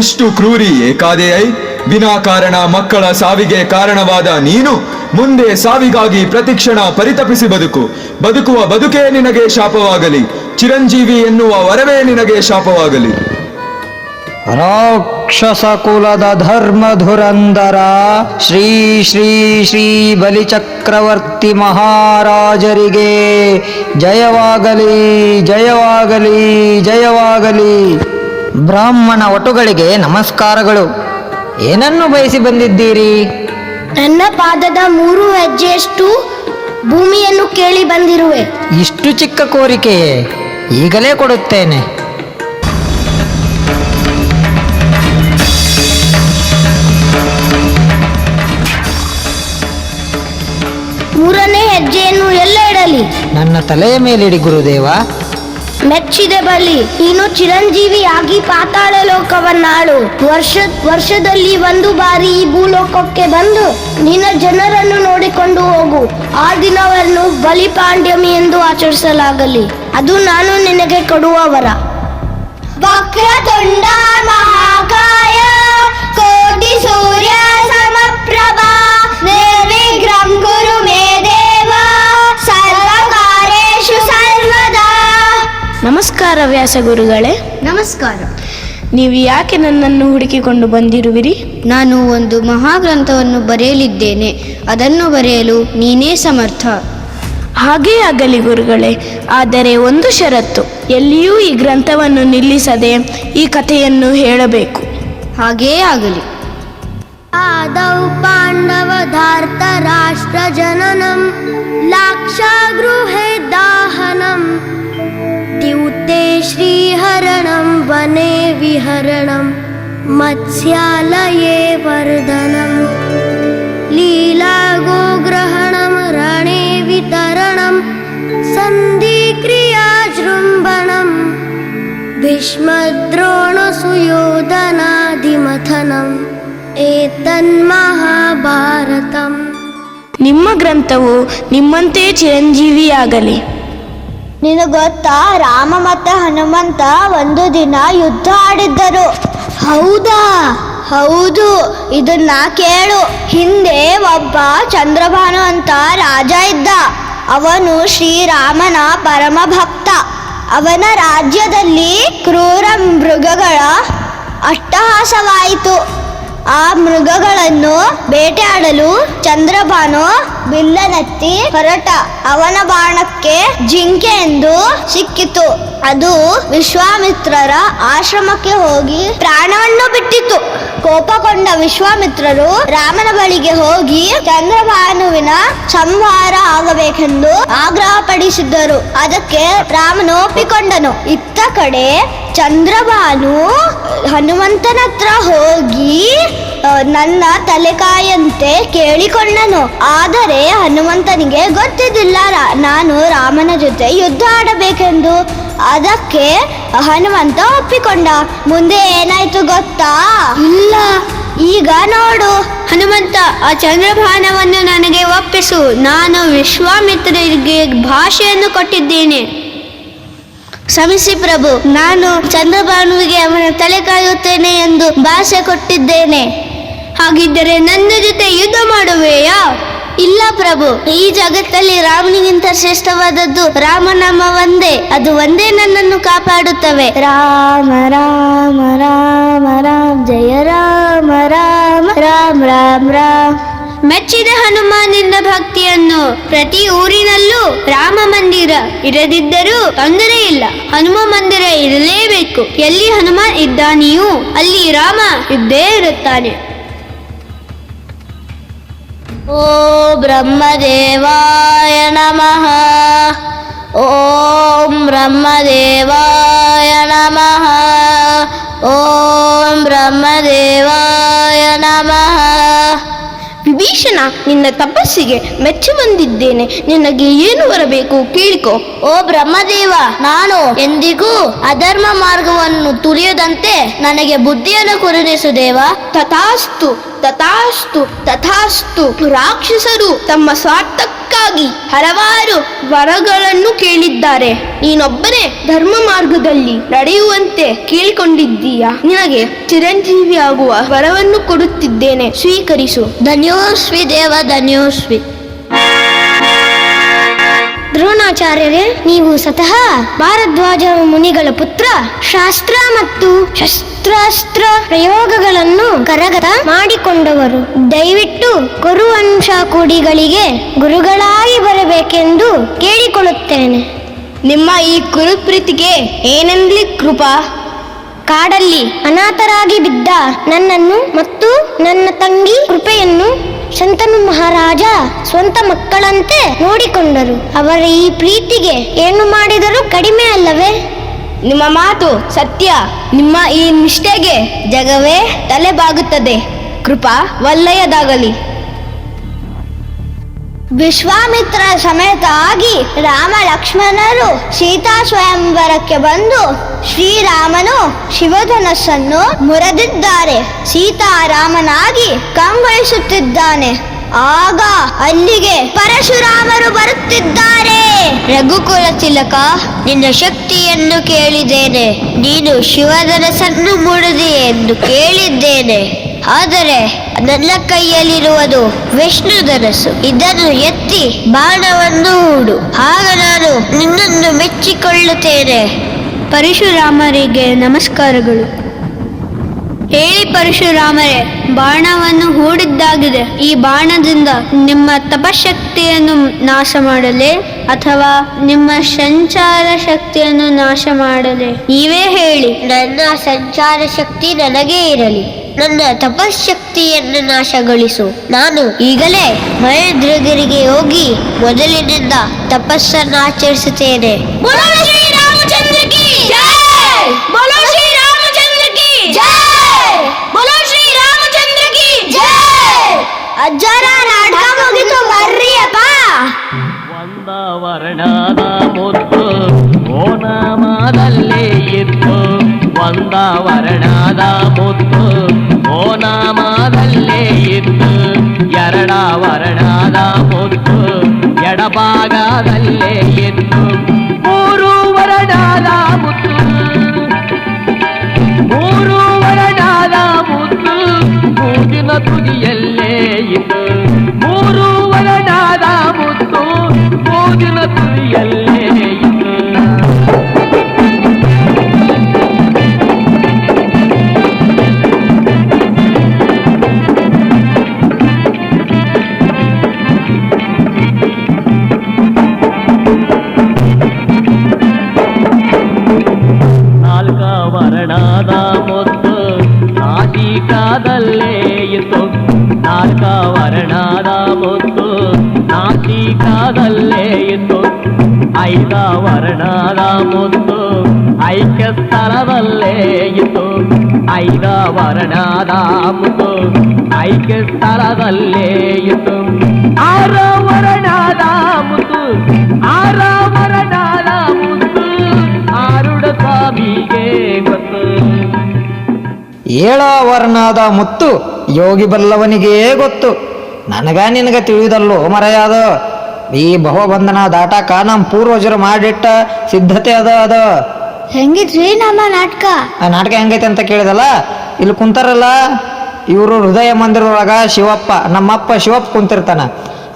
Speaker 15: ಇಷ್ಟು ಕ್ರೂರಿ ಏಕಾದೆಯೈ? ವಿನಾಕಾರಣ ಮಕ್ಕಳ ಸಾವಿಗೆ ಕಾರಣವಾದ ನೀನು ಮುಂದೆ ಸಾವಿಗಾಗಿ ಪ್ರತಿಕ್ಷಣ ಪರಿತಪಿಸಿ ಬದುಕುವ ಬದುಕೇ ನಿನಗೆ ಶಾಪವಾಗಲಿ. ಚಿರಂಜೀವಿ ಎನ್ನುವ ವರವೇ ನಿನಗೆ ಶಾಪವಾಗಲಿ.
Speaker 13: ರಾಕ್ಷಸ ಕುಲದ ಧರ್ಮ ಧುರಂಧರ ಶ್ರೀ ಶ್ರೀ ಶ್ರೀ ಬಲಿಚಕ್ರವರ್ತಿ ಮಹಾರಾಜರಿಗೆ ಜಯವಾಗಲಿ, ಜಯವಾಗಲಿ, ಜಯವಾಗಲಿ. ಬ್ರಾಹ್ಮಣ ವಟುಗಳಿಗೆ ನಮಸ್ಕಾರಗಳು. ಏನನ್ನು ಬಯಸಿ ಬಂದಿದ್ದೀರಿ?
Speaker 7: ನನ್ನ ಪಾದದ 3 ಹೆಜ್ಜೆಯಷ್ಟು ಭೂಮಿಯನ್ನು ಕೇಳಿ ಬಂದಿರುವೆ.
Speaker 13: ಇಷ್ಟು ಚಿಕ್ಕ ಕೋರಿಕೆಯೇ? ಈಗಲೇ ಕೊಡುತ್ತೇನೆ.
Speaker 7: ಮೂರನೇ ಹೆಜ್ಜೆಯನ್ನು ಎಲ್ಲ ಇಡಲಿ?
Speaker 13: ನನ್ನ ತಲೆಯ ಮೇಲಿಡಿ ಗುರುದೇವ.
Speaker 7: ಮೆಚ್ಚಿದೆ ಬಲಿ. ನೀನು ಚಿರಂಜೀವಿಯಾಗಿ ಪಾತಾಳ ಲೋಕವನ್ನಾಳು. ವರ್ಷದಲ್ಲಿ 1 ಬಾರಿ ಈ ಭೂಲೋಕಕ್ಕೆ ಬಂದು ನಿನ್ನ ಜನರನ್ನು ನೋಡಿಕೊಂಡು ಹೋಗು. ಆ ದಿನವನ್ನು ಬಲಿಪಾಂಡ್ಯಮಿ ಎಂದು ಆಚರಿಸಲಾಗಲಿ. ಅದು ನಾನು ನಿನಗೆ ಕೊಡುವ ವರ. ವಕ್ರತುಂಡ ಮಹಾಕಾಯ ಕೋಟಿ ಸೂರ್ಯ ಸಮಪ್ರಭಾ ನಿರ್ವಿಘ್ನಂ ಕುರು ಮೇ ದೇವ ಸರ್ವಕಾರ್ಯೇಷು ಸರ್ವದಾ.
Speaker 16: ನಮಸ್ಕಾರ ವ್ಯಾಸಗುರುಗಳೇ.
Speaker 7: ನಮಸ್ಕಾರ.
Speaker 16: ನೀವು ಯಾಕೆ ನನ್ನನ್ನು ಹುಡುಕಿಕೊಂಡು ಬಂದಿರುವಿರಿ?
Speaker 7: ನಾನು ಒಂದು ಮಹಾಗ್ರಂಥವನ್ನು ಬರೆಯಲಿದ್ದೇನೆ. ಅದನ್ನು ಬರೆಯಲು ನೀನೇ ಸಮರ್ಥ.
Speaker 16: ಹಾಗೇ ಆಗಲಿ ಗುರುಗಳೇ. ಆದರೆ ಒಂದು ಷರತ್ತು, ಎಲ್ಲಿಯೂ ಈ ಗ್ರಂಥವನ್ನು ನಿಲ್ಲಿಸದೆ ಈ ಕಥೆಯನ್ನು ಹೇಳಬೇಕು.
Speaker 7: ಹಾಗೇ ಆಗಲಿ. ಆದೌ ಪಾಂಡವಧಾರ್ತ ರಾಷ್ಟ್ರ ಜನನಂ ಲಾಕ್ಷಾಗೃಹೇ ದಾಹನಂ ದ್ಯೂತೆ ಶ್ರೀಹರಣಂ ವನೆ ವಿಹರಣಂ ಮತ್ಸ್ಯಾಲಯೇ ವರ್ಧನಂ ಲೀಲಾ ಗೋಗ್ರಹಣಂ ರಣೇ ವಿತರಣಂ ಸಂಧಿಕ್ರಿಯಾ ಜೃಂಭಣಂ ಭೀಷ್ಮದ್ರೋಣ ಸುಯೋಧನಾದಿಮಥನಂ ಏತನ್ಮಹಾಭಾರತಂ.
Speaker 16: ನಿಮ್ಮ ಗ್ರಂಥವು ನಿಮ್ಮಂತೆ ಚಿರಂಜೀವಿಯಾಗಲಿ.
Speaker 7: ನಿನಗೊತ್ತಾ, ರಾಮ ಮತ್ತು ಹನುಮಂತ ಒಂದು ದಿನ ಯುದ್ಧ ಆಡಿದ್ದರು. ಹೌದಾ? ಹೌದು. ಇದನ್ನ ಕೇಳು. ಹಿಂದೆ ಒಬ್ಬ ಚಂದ್ರಭಾನು ಅಂತ ರಾಜ ಇದ್ದ. ಅವನು ಶ್ರೀರಾಮನ ಪರಮ ಭಕ್ತ. ಅವನ ರಾಜ್ಯದಲ್ಲಿ ಕ್ರೂರ ಮೃಗಗಳ ಅಟ್ಟಹಾಸವಾಯಿತು. ಆ ಮೃಗಗಳನ್ನು ಬೇಟೆಯಾಡಲು ಚಂದ್ರಭಾನು ಬಿಲ್ಲನೆತ್ತಿ ಹೊರಟ. ಅವನ ಬಾಣಕ್ಕೆ ಜಿಂಕೆ ಎಂದು ಸಿಕ್ಕಿತು. ಅದು ವಿಶ್ವಾಮಿತ್ರರ ಆಶ್ರಮಕ್ಕೆ ಹೋಗಿ ಪ್ರಾಣವನ್ನು ಬಿಟ್ಟಿತು. ಕೋಪಗೊಂಡ ವಿಶ್ವಾಮಿತ್ರರು ರಾಮನ ಬಳಿಗೆ ಹೋಗಿ ಚಂದ್ರಭಾನುವಿನ ಸಂಹಾರ ಆಗಬೇಕೆಂದು ಆಗ್ರಹಪಡಿಸಿದ್ದರು. ಅದಕ್ಕೆ ರಾಮನು ಒಪ್ಪಿಕೊಂಡನು. ಇತ್ತ ಕಡೆ ಚಂದ್ರಭಾನು ಹನುಮಂತನ ಹತ್ರ ಹೋಗಿ ನನ್ನ ತಲೆಕಾಯಂತೆ ಕೇಳಿಕೊಂಡನು. ಆದರೆ ಹನುಮಂತನಿಗೆ ಗೊತ್ತಿದ್ದಿಲ್ಲ ನಾನು ರಾಮನ ಜೊತೆ ಯುದ್ಧ ಆಡಬೇಕೆಂದು. ಅದಕ್ಕೆ ಹನುಮಂತ ಒಪ್ಪಿಕೊಂಡ. ಮುಂದೆ ಏನಾಯ್ತು ಗೊತ್ತಾ? ಇಲ್ಲ, ಈಗ ನೋಡು.
Speaker 16: ಹನುಮಂತ, ಆ ಚಂದ್ರಭಾನವನ್ನು ನನಗೆ ಒಪ್ಪಿಸು. ನಾನು ವಿಶ್ವಾಮಿತ್ರರಿಗೆ ಭಾಷೆಯನ್ನು ಕೊಟ್ಟಿದ್ದೇನೆ.
Speaker 7: ಕ್ಷಮಿಸಿ ಪ್ರಭು, ನಾನು ಚಂದ್ರಭಾನುವಿಗೆ ಅವನ ತಲೆ ಕಾಯುತ್ತೇನೆ ಎಂದು ಭಾಷೆ ಕೊಟ್ಟಿದ್ದೇನೆ.
Speaker 16: ಹಾಗಿದ್ದರೆ ನನ್ನ ಜೊತೆ ಯುದ್ಧ ಮಾಡುವೆಯಾ?
Speaker 7: ಇಲ್ಲ ಪ್ರಭು, ಈ ಜಗತ್ತಲ್ಲಿ ರಾಮನಿಗಿಂತ ಶ್ರೇಷ್ಠವಾದದ್ದು ರಾಮನಾಮ ಒಂದೇ. ಅದು ಒಂದೇ ನನ್ನನ್ನು ಕಾಪಾಡುತ್ತವೆ. ರಾಮ ರಾಮ ರಾಮ ರಾಮ ಜಯ ರಾಮ ರಾಮ ರಾಮ ರಾಮ ರಾಮ.
Speaker 16: ಮೆಚ್ಚಿದ ಹನುಮ ನಿನ್ನ ಭಕ್ತಿಯನ್ನು. ಪ್ರತಿ ಊರಿನಲ್ಲೂ ರಾಮ ಮಂದಿರ ಇರದಿದ್ದರೂ ತೊಂದರೆ ಇಲ್ಲ, ಹನುಮ ಮಂದಿರ ಇರಲೇಬೇಕು. ಎಲ್ಲಿ ಹನುಮ ಇದ್ದಾನೆಯೋ ಅಲ್ಲಿ ರಾಮ ಇದ್ದೇ ಇರುತ್ತಾನೆ.
Speaker 7: ಓ ಬ್ರಹ್ಮದೇವಾಯ ನಮಃ. ಓಂ ಬ್ರಹ್ಮದೇವಾಯ ನಮಃ. ಓಂ ಬ್ರಹ್ಮದೇವಾಯ ನಮಃ.
Speaker 16: ವಿಭೀಷಣ, ನಿನ್ನ ತಪಸ್ಸಿಗೆ ಮೆಚ್ಚಿ ಬಂದಿದ್ದೇನೆ. ನಿನಗೆ ಏನು ಬರಬೇಕು ಕೇಳಿಕೊ. ಓ ಬ್ರಹ್ಮದೇವ, ನಾನು ಎಂದಿಗೂ ಅಧರ್ಮ ಮಾರ್ಗವನ್ನು ತುಳಿಯದಂತೆ ನನಗೆ ಬುದ್ಧಿಯನ್ನು ಕರುಣಿಸು ದೇವ. ತಥಾಸ್ತು ತಥಾಸ್ತು ತಥಾಸ್ತು. ರಾಕ್ಷಸರು ತಮ್ಮ ಸ್ವಾರ್ಥಕ್ಕಾಗಿ ಹಲವಾರು ವರಗಳನ್ನು ಕೇಳಿದ್ದಾರೆ. ನೀನೊಬ್ಬನೇ ಧರ್ಮ ಮಾರ್ಗದಲ್ಲಿ ನಡೆಯುವಂತೆ ಕೇಳಿಕೊಂಡಿದ್ದೀಯ. ನಿನಗೆ ಚಿರಂಜೀವಿ ಆಗುವ ವರವನ್ನು ಕೊಡುತ್ತಿದ್ದೇನೆ, ಸ್ವೀಕರಿಸು. ಧನ್ಯೋಸ್ವಿ ದೇವ, ಧನ್ಯೋಸ್ವಿ. ದ್ರೋಣಾಚಾರ್ಯರೇ, ನೀವು ಸ್ವತಃ ಭಾರದ್ವಾಜ ಮುನಿಗಳ ಪುತ್ರ. ಶಾಸ್ತ್ರ ಮತ್ತು ಶಸ್ತ್ರಾಸ್ತ್ರ ಪ್ರಯೋಗಗಳನ್ನು ಕರಗತ ಮಾಡಿಕೊಂಡವರು. ದಯವಿಟ್ಟು ಕುರುವಂಶ ಕೂಡಿಗಳಿಗೆ ಗುರುಗಳಾಗಿ ಬರಬೇಕೆಂದು ಕೇಳಿಕೊಳ್ಳುತ್ತೇನೆ. ನಿಮ್ಮ ಈ ಕುರುಪ್ರೀತಿಗೆ ಏನೆಂದಲಿ ಕೃಪಾ. ಕಾಡಲ್ಲಿ ಅನಾಥರಾಗಿ ಬಿದ್ದ ನನ್ನನ್ನು ಮತ್ತು ನನ್ನ ತಂಗಿ ಕೃಪೆಯನ್ನು ಶಂತನು ಮಹಾರಾಜ ಸ್ವಂತ ಮಕ್ಕಳಂತೆ ನೋಡಿಕೊಂಡರು. ಅವರ ಈ ಪ್ರೀತಿಗೆ ಏನು ಮಾಡಿದರೂ ಕಡಿಮೆ ಅಲ್ಲವೇ? ನಿಮ್ಮ ಮಾತು ಸತ್ಯ. ನಿಮ್ಮ ಈ ನಿಷ್ಠೆಗೆ ಜಗವೇ ತಲೆಬಾಗುತ್ತದೆ. ಕೃಪಾ ಒಳ್ಳೆಯದಾಗಲಿ. ವಿಶ್ವಾಮಿತ್ರ ಸಮೇತ ಆಗಿ ರಾಮ ಲಕ್ಷ್ಮಣರು ಸೀತಾ ಸ್ವಯಂವರಕ್ಕೆ ಬಂದು ಶ್ರೀರಾಮನು ಶಿವಧನಸ್ಸನ್ನು ಮುರಿದಿದ್ದಾರೆ. ಸೀತಾರಾಮನಾಗಿ ಕಂಗೊಳಿಸುತ್ತಿದ್ದಾನೆ. ಆಗ ಅಲ್ಲಿಗೆ ಪರಶುರಾಮರು ಬರುತ್ತಿದ್ದಾರೆ. ರಘುಕುಲ ತಿಲಕ, ನಿನ್ನ ಶಕ್ತಿಯನ್ನು ಕೇಳಿದ್ದೇನೆ. ನೀನು ಶಿವಧನಸ್ಸನ್ನು ಮುರಿದಿ ಎಂದು ಕೇಳಿದ್ದೇನೆ. ಆದರೆ ನನ್ನ ಕೈಯಲ್ಲಿರುವುದು ವಿಷ್ಣು ಧನಸ್ಸು. ಇದನ್ನು ಎತ್ತಿ ಬಾಣವನ್ನು ಹೂಡು, ಆಗ ನಾನು ನಿನ್ನನ್ನು ಮೆಚ್ಚಿಕೊಳ್ಳುತ್ತೇನೆ. ಪರಶುರಾಮರಿಗೆ ನಮಸ್ಕಾರಗಳು. ಹೇಳಿ ಪರಶುರಾಮರೇ, ಬಾಣವನ್ನು ಹೂಡಿದ್ದಾಗಿದೆ. ಈ ಬಾಣದಿಂದ ನಿಮ್ಮ ತಪಶಕ್ತಿಯನ್ನು ನಾಶ ಮಾಡಲೇ ಅಥವಾ ನಿಮ್ಮ ಸಂಚಾರ ಶಕ್ತಿಯನ್ನು ನಾಶ ಮಾಡಲೇ? ನೀವೇ ಹೇಳಿ. ನನ್ನ ಸಂಚಾರ ಶಕ್ತಿ ನನಗೇ ಇರಲಿ. ನನ್ನ ತಪಶಕ್ತಿಯನ್ನು ನಾಶಗೊಳಿಸು. ನಾನು ಈಗಲೇ ಮಹೇಂದ್ರಗಿರಿಗೆ ಹೋಗಿ ಮೊದಲಿನಿಂದ ತಪಸ್ಸನ್ನು ಆಚರಿಸುತ್ತೇನೆ. ಅಜ್ಜರ ನಾಟಕ ಮುಗಿತು, ಬರ್ರಿಯಪ್ಪ.
Speaker 14: ಒಂದ ವರ್ಣದ ಮುತ್ತು ಓನಾಮದಲ್ಲೇ ಇತ್ತು. ಒಂದ ವರ್ಣದ ಮುತ್ತು ಓನಾಮದಲ್ಲೇ ಇತ್ತು. ಎರಡ ವರ್ಣದ ಮುತ್ತು ಎಡಭಾಗದಲ್ಲೇ ಇತ್ತು. ಮೂರು ವರ್ಣದ ಮುತ್ತು ಮೂರು ವರ್ಣದ ಮುತ್ತು ಮೂಗಿನ ತುದಿಯಲ್ಲೇ ಇತ್ತು. ಮೂರು ವರ್ಣದ ಮುತ್ತು ಮೂಗಿನ ತುದಿಯಲ್ಲೇ ಇತ್ತು. ನಾಲ್ಕ ವರ್ಣದ ಮುತ್ತು ನಾಸಿಕದಲ್ಲೇ ಇತ್ತು. ನಾಲ್ಕ ವರ್ಣದ ಮುತ್ತು ನಾಸಿಕದಲ್ಲೇ ಇತ್ತು. ಐದ ವರ್ಣದ ಮುತ್ತು ಐಕ್ಯ ಸ್ಥಳದಲ್ಲೇ ಇತ್ತು. ಐದ ವರ್ಣದ ಮುತ್ತು ಐಕ್ಯ ಸ್ಥಳದಲ್ಲೇ ಇತ್ತು. ಆರ ವರ್ಣದ ಮುತ್ತು ಆರ ವರ್ಣದ ಮುತ್ತು ಆರುಡ ಸ್ವಾಮಿಗೆ ಗೊತ್ತು.
Speaker 13: ಏಳ ವರ್ಣದ ಮುತ್ತು ಯೋಗಿ ಬಲ್ಲವನಿಗೇ ಗೊತ್ತು. ನನಗ ನಿನಗ ತಿಳಿಯುವುದಲ್ಲೋ ಮರೆಯಾದ. ಈ ಭವಬಂಧನ ದಾಟಕ ನಮ್ಮ ಪೂರ್ವಜರು ಮಾಡಿಟ್ಟ ಸಿದ್ಧತೆ ಅದ.
Speaker 7: ಹೆಂಗಿದ್ರಿ ನಮ್ಮ ನಾಟಕ?
Speaker 13: ಆ ನಾಟಕ ಹೆಂಗೈತೆ ಅಂತ ಕೇಳಿದಲ್ಲ, ಇಲ್ಲಿ ಕುಂತಾರಲ್ಲ ಇವರು ಹೃದಯ ಮಂದಿರದೊಳಗ ಶಿವಪ್ಪ, ನಮ್ಮಪ್ಪ ಶಿವಪ್ಪ ಕುಂತಿರ್ತಾನ.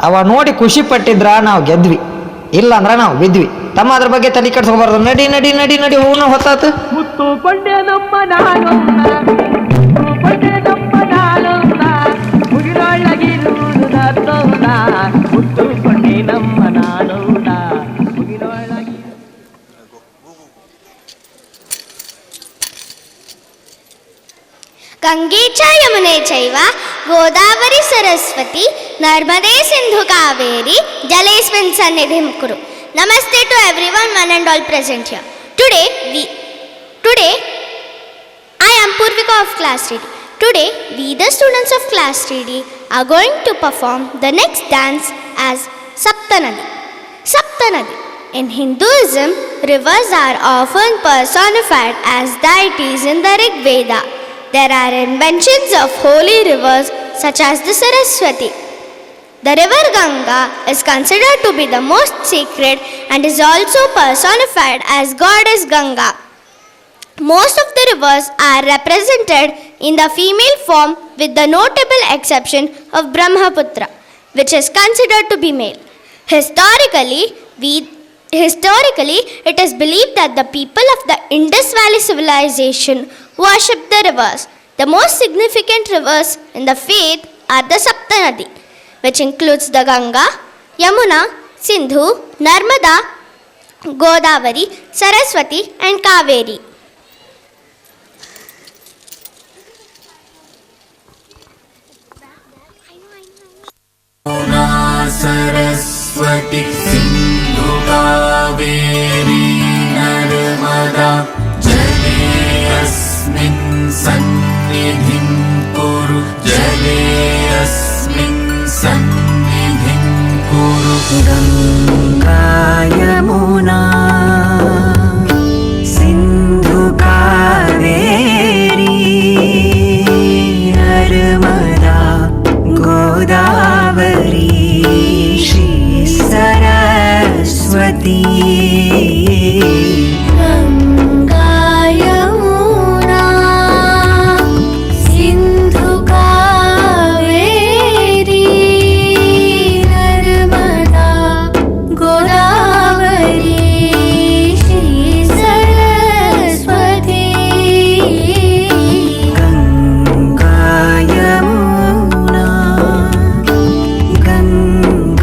Speaker 13: ಅವ ನೋಡಿ ಖುಷಿ ಪಟ್ಟಿದ್ರ ನಾವು ಗೆದ್ವಿ, ಇಲ್ಲ ಅಂದ್ರ ನಾವು ಬಿದ್ವಿ. ತಮ್ಮ ಅದ್ರ ಬಗ್ಗೆ ತಲೆ ಕೆಡ್ಸ್ಕೊಬಾರ್ದು. ನಡಿ ನಡಿ ನಡಿ ನಡಿ ಹೂನು ಹೊತ್ತಾತು.
Speaker 14: ಮುತ್ತು ಕೊಂಡೆ ನಮ್ಮ ನಾಳೊಂದ ಕೊಂಡೆ ನಮ್ಮ ನಾಳೊಂದ ಮುಗಿನೊಳಗಿರುವುದು ನರ್ತೊಂದ. ಮುತ್ತು ಕೊಂಡೆ ನಮ್ಮ ನಾಳೊಂದ ಮುಗಿನೊಳಗಿ.
Speaker 7: ಗಂಗೆ ಚ ಯಮುನೆ ಚೈವ ಗೋದಾವರಿ ಸರಸ್ವತಿ ನರ್ಮದೆ ಸಿಂಧು ಕಾವೇರಿ ಜಲೇಸ್ಮಿನ್ ಸನ್ನಿಧಿಂ ಕುರು. Namaste to everyone, one and all present here. Today I am Purvika of class 3D. Today we the students of class 3D are going to perform the next dance as Saptanadi. Saptanadi. In Hinduism, rivers are often personified as deities in the Rig Veda. There are mentions of holy rivers such as the Saraswati. The river Ganga is considered to be the most sacred and is also personified as goddess Ganga. Most of the rivers are represented in the female form with the notable exception of Brahmaputra, which is considered to be male. Historically, it is believed that the people of the Indus Valley civilization worshipped the rivers. The most significant rivers in the faith are the Saptanadi, which includes the Ganga, Yamuna, Sindhu, Narmada, Godavari, Saraswati and Kaveri.
Speaker 12: Saraswati Sindhu Kaveri Narmada जले अस्मिन् सन्निधिं कुरु जले अस्मिन् सन्निधिं कुरु गंगा यमुना सिंधु कावेरी नर्मदा गोदावरी सरस्वती
Speaker 7: गंगा यमुना सिंधु कावेरी नर्मदा गोदावरी सरस्वती
Speaker 12: गंगा यमुना गंगा यमुना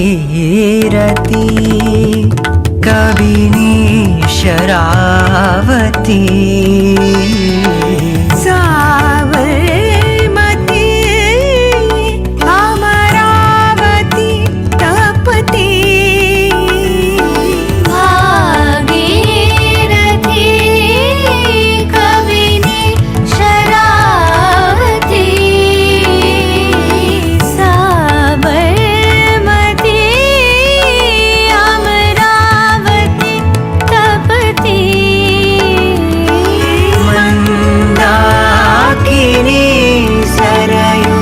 Speaker 12: भागीरथी कबिनी शरावती साबरमती अमरावती तपती
Speaker 7: भागीरथी कबिनी शरावती साबरमती अमरावती तपती
Speaker 12: मंदाकिनी सरयू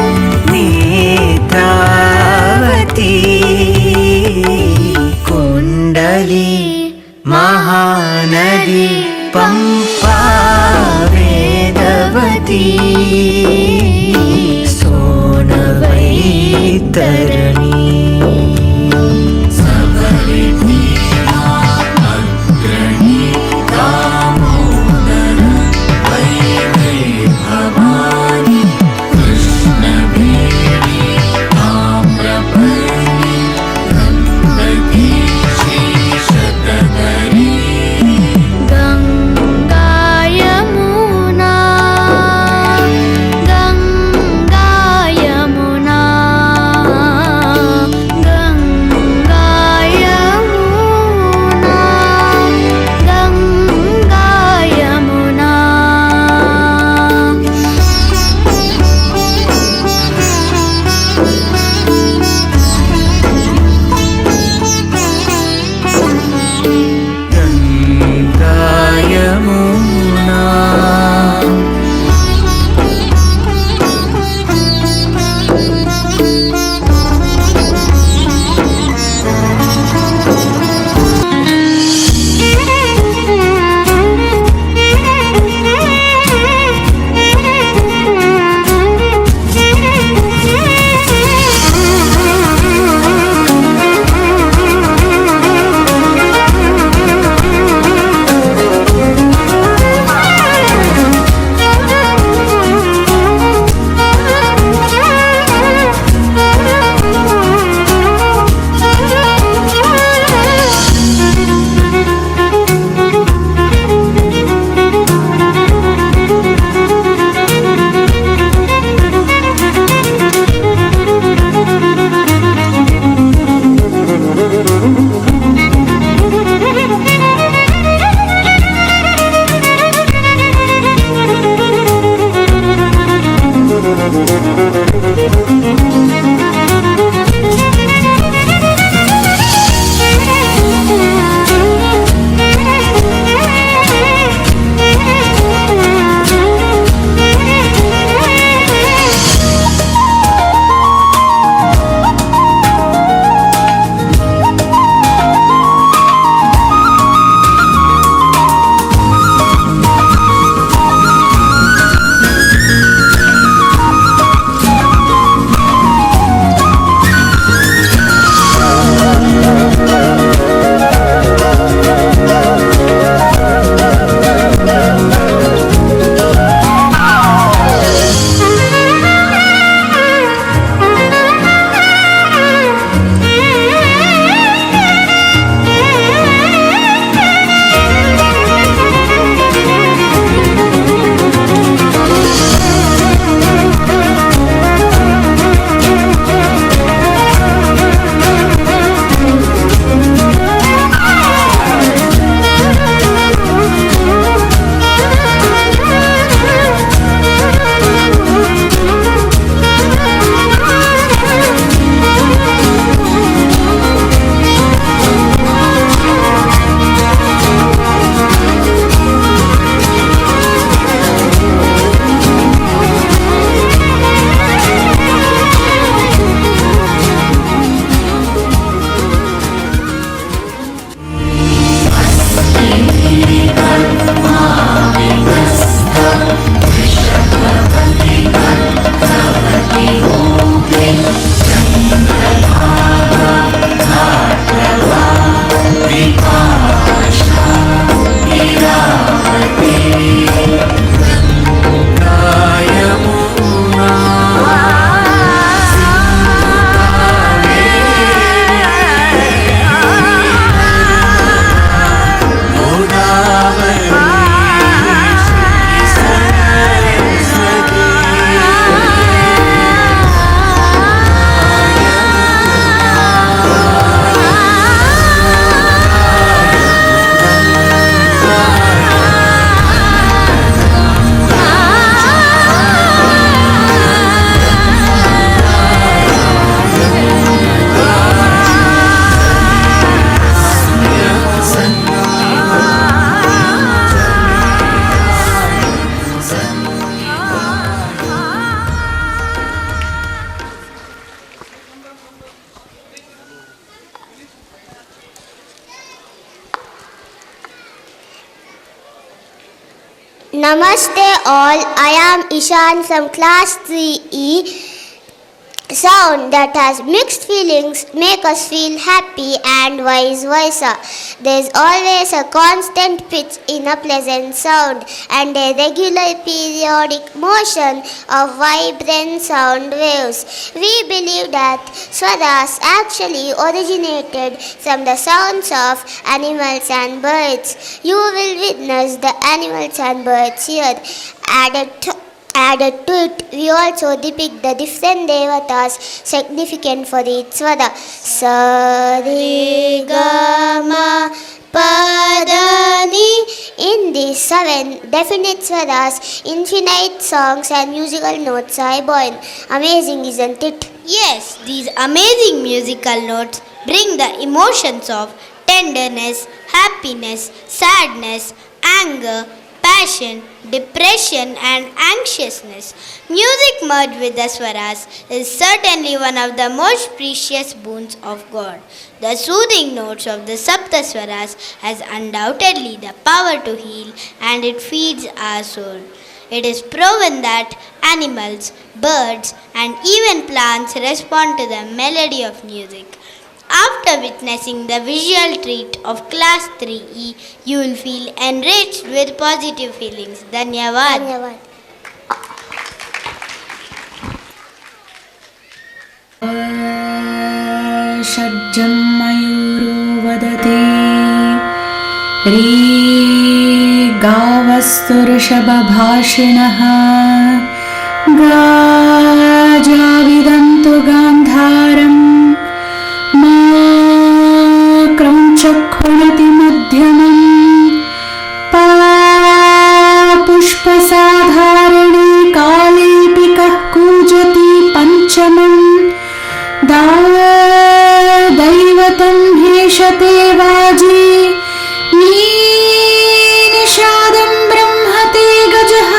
Speaker 12: नेत्रावती कुंडली महानदी पंपा Vedvati सोनवैतरणी
Speaker 7: Ganga Yamuna Namaste all, I am Ishan from class 3E. Sound that has mixed feelings make us feel happy and vice versa. There is always a constant pitch in a pleasant sound and a regular periodic motion of vibrant sound waves. We believe that swaras actually originated from the sounds of animals and birds. You will witness the animals and birds here. Added to it, we also depict the different devatas significant for each swara. Sa, re, ga, ma, pa, da, ni. In these 7 definite swaras, infinite songs and musical notes are born. Amazing, isn't it?
Speaker 16: Yes, these amazing musical notes bring the emotions of tenderness, happiness, sadness, anger, passion, depression and anxiousness. Music merged with the swaras is certainly one of the most precious boons of God. The soothing notes of the Sapta Swaras has undoubtedly the power to heal and it feeds our soul. It is proven that animals, birds and even plants respond to the melody of music. After witnessing the visual treat of class 3E, you will feel enriched with positive feelings. Dhanyavad.
Speaker 8: षड्जं मयूरो वदते रे गावस्तुर्षभभाषिणः गाजाविदन्तु गान्धारम् क्रौञ्चक्षुणति मध्यमम् पुष्पसाधारणे कालेपिकः कूजति पञ्चमम् दैवतं भेषते वाजी निषादं ब्रह्मते गजः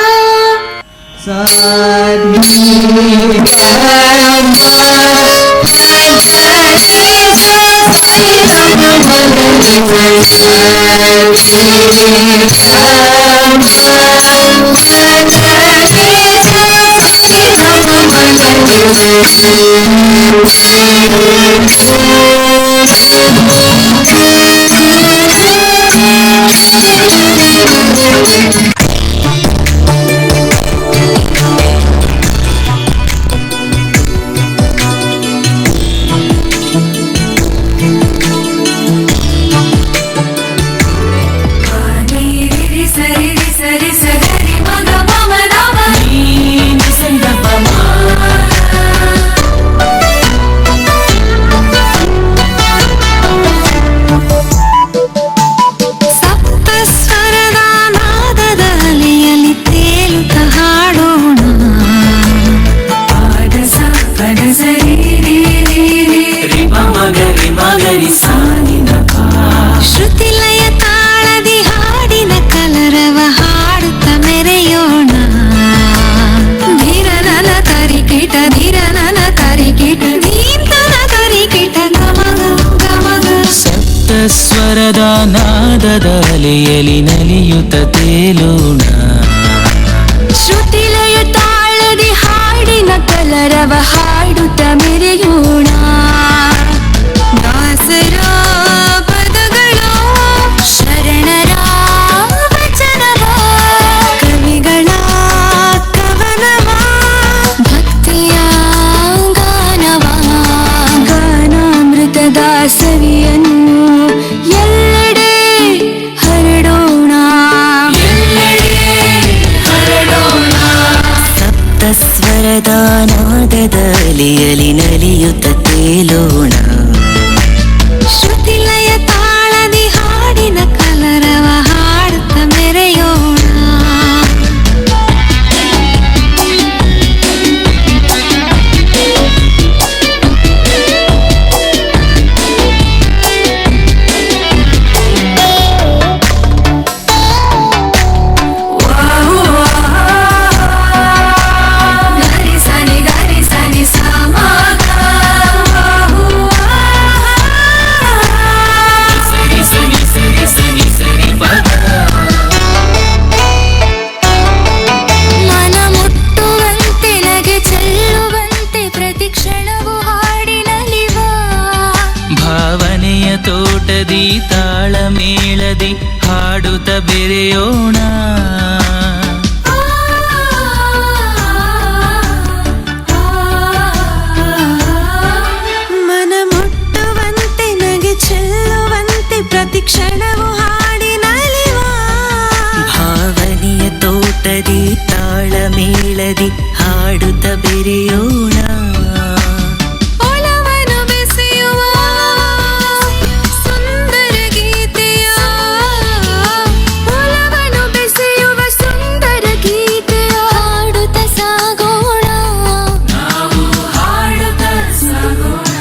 Speaker 8: ಶ್ರುತಿಲಯ ತಾಳದಿ ಹಾಡಿನ ಕಲರವ ಹಾಡುತ್ತ ಮೆರೆಯೋಣ ಧೀರನನ ತರಿಕಿಟ ಧೀರನನ ತರಿಕಿಟ ಧೀರ್ತನ ತರಿಕಿಟ ಗಮಗ ಗಮಗ
Speaker 12: ಸಪ್ತಸ್ವರದ ನಾದದ ಅಲೆಯಲಿ ನಲಿಯುತ್ತ ತೇಲೋಣ
Speaker 8: ಶ್ರುತಿಲಯ ತಾಳದಿ ಹಾಡಿನ ಕಲರವ ಹಾಡುತ್ತ ಮೆರೆಯೋಣ ದಾಸರ ಪದಗಳ ಶರಣರ ವಚನವ ಕವಿಗಳ ಕವನವ ಭಕ್ತಿಯ ಗಾನವ ಗಾನಾಮೃತದ ಸವಿಯನ್ನು ಎಲ್ಲೆಡೆ ಹರಡೋಣ
Speaker 12: ಸಪ್ತಸ್ವರದ ನಾದದ ಅಲೆಯಲಿ ನಲಿಯುತ್ತ ತೇಲೋಣ
Speaker 8: ಶ್ರುತಿಲಯ ತಾಳದಿ ಹಾಡಿನ ಕಲರವ ಹಾಡುತ್ತ ಮೆರೆಯೋಣ ಗರಿ ಸನಿ ಸಮ
Speaker 12: ತೋಟದಿ ತಾಳಮೇಳದಿ ಹಾಡುತ್ತ ಬೆರೆಯೋಣ.
Speaker 8: ಮನ ಮುಟ್ಟುವಂತೆ ನಗೆ ಚೆಲ್ಲುವಂತೆ ಪ್ರತಿ ಕ್ಷಣವೂ ಹಾಡಿನಲಿವ.
Speaker 12: ಭಾವನೆಯ ತೋಟದಿ ತಾಳಮೇಳದಿ ಹಾಡುತ್ತ ಬೆರೆಯೋಣ.
Speaker 8: ಒಲವನ್ನು ಬೆಸೆಯುವ ಸುಂದರ ಗೀತೆಯ, ಒಲವನ್ನು ಬೆಸೆಯುವ ಸುಂದರ ಗೀತೆಯ ಹಾಡುತ್ತ ಸಾಗೋಣ. ನಾವು ಹಾಡುತ್ತ ಸಾಗೋಣ.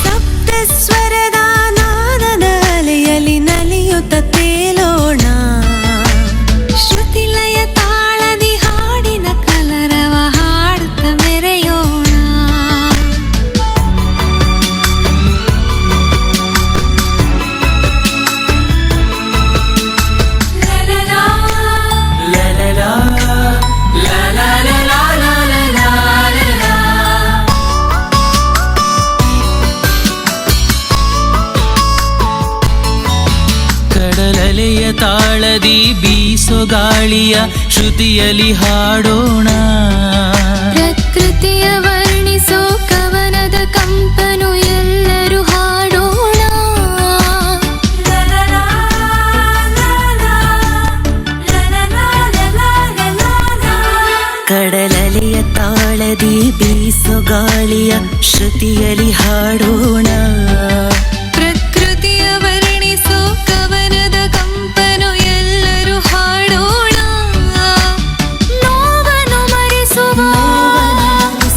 Speaker 8: ಸಪ್ತ ಸ್ವರದ ನಾದದ ಅಲೆಯಲ್ಲಿ ನಲಿಯುತ್ತ ತೇಲೋಣ. ಶ್ರುತಿಲಯ ತಾಳದಿ ಹಾಡಿನ ಕಲರವ ಹಾಡುತ್ತ ಮೆರೆಯೋಣ.
Speaker 12: ಕಡಲಲೆಯ ತಾಳದಿ ಬೀಸೋ ಗಾಳಿಯ ಶ್ರುತಿಯಲ್ಲಿ ಹಾಡೋಣ.
Speaker 8: ಪ್ರಕೃತಿಯ ವರ್ಣಿಸೋ ಕವನದ ಕಂಪನು ಎಲ್ಲರೂ ಹಾಡೋಣ.
Speaker 12: ಕಡಲಲೆಯ ತಾಳದಿ ಬೀಸೋ ಗಾಳಿಯ ಶ್ರುತಿಯಲ್ಲಿ ಹಾಡೋಣ.
Speaker 8: ಪ್ರಕೃತಿಯ ವರ್ಣಿಸೋ ಕವನದ ಕಂಪನು ಎಲ್ಲರೂ ಹಾಡೋಣ. ನೋವನ್ನು ಮರೆಸುವ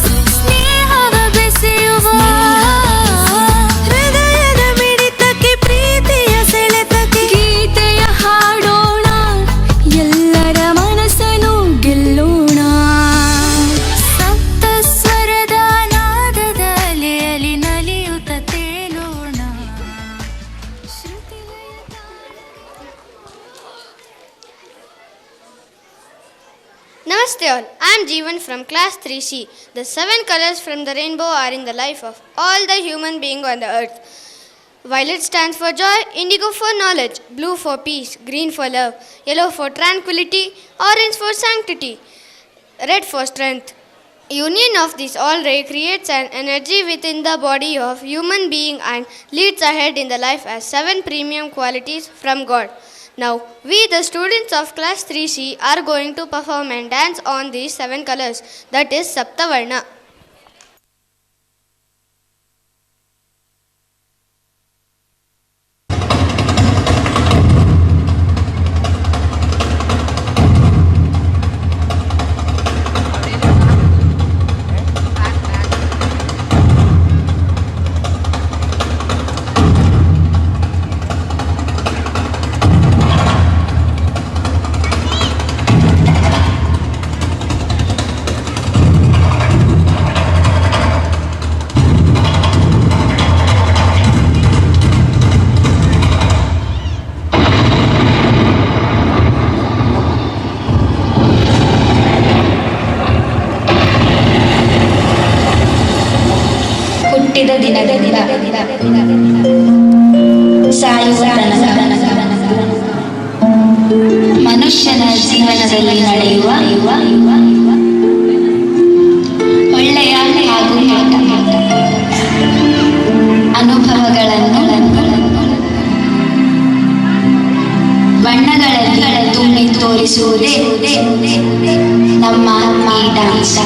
Speaker 8: ಸ್ನೇಹವ ಬೆಸೆಯುವ ಹೃದಯದ ಮಿಡಿತಕ್ಕೆ ಪ್ರೀತಿಯ ಸೆಳೆತಕ್ಕೆ ಗೀತೆಯ ಹಾಡೋಣ. ಎಲ್ಲರ ಮನಸ್ಸನ್ನು ಗೆಲ್ಲೋಣ. ಸಪ್ತ ಸ್ವರದ ನಾದದ ಅಲೆಯಲ್ಲಿ ನಲಿಯುತ್ತ ತೇಲೋಣ.
Speaker 16: Namaste all, I am Jeevan from class 3C. The 7 colors from the rainbow are in the life of all the human beings on the earth. Violet stands for joy, indigo for knowledge, blue for peace, green for love, yellow for tranquility, orange for sanctity, red for strength. Union of these all rays creates an energy within the body of human being and leads ahead in the life as 7 premium qualities from God. Now, we the students of class 3C are going to perform and dance on these 7 colors, that is Saptavarna.
Speaker 17: ಹುಟ್ಟಿದ ದಿನದಿಂದ ಸಾಯುವ ತನಕ ಮನುಷ್ಯನ ಜೀವನದಲ್ಲಿ ನಡೆಯುವ ಒಳ್ಳೆಯ ಹಾಗೂ ಕೆಟ್ಟ ಅನುಭವಗಳನ್ನು ಬಣ್ಣಗಳಲ್ಲಿ ತುಂಬಿ ತೋರಿಸುವುದೇ ನಮ್ಮ ಈ dance.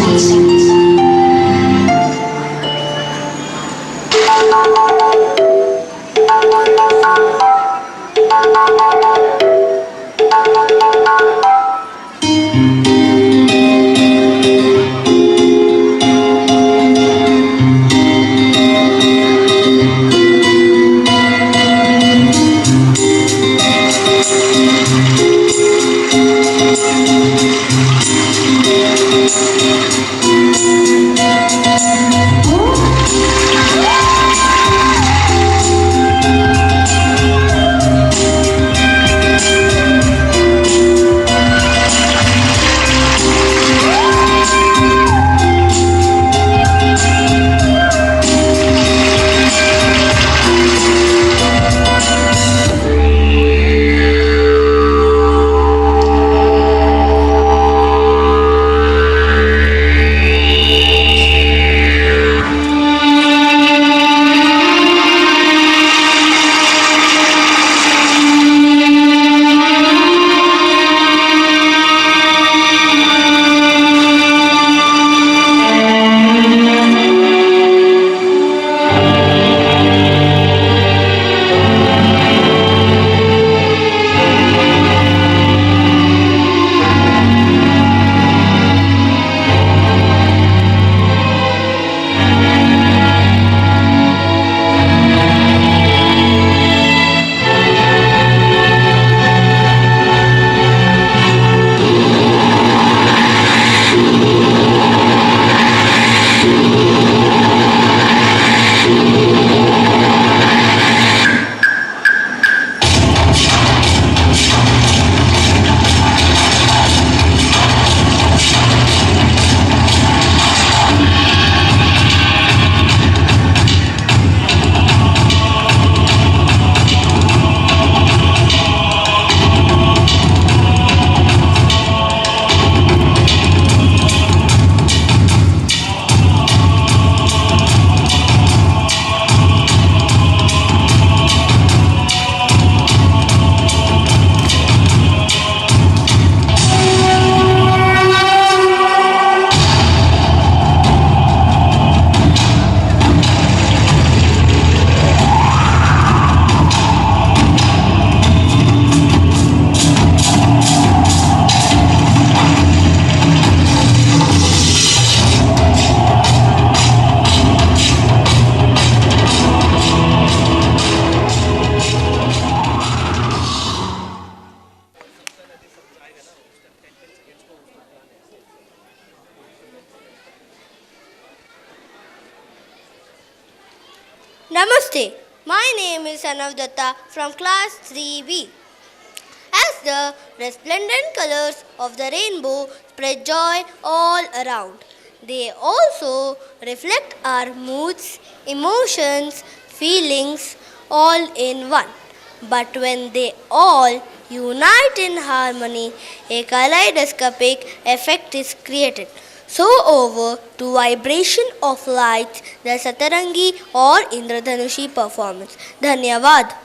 Speaker 16: Namaste. My name is Sanav Datta from class 3B. As the resplendent colors of the rainbow spread joy all around, they also reflect our moods, emotions, feelings all in one. But when they all unite in harmony, a kaleidoscopic effect is created. So over to vibration of lights, the Satarangi or Indradhanushi performance. Dhanyavad.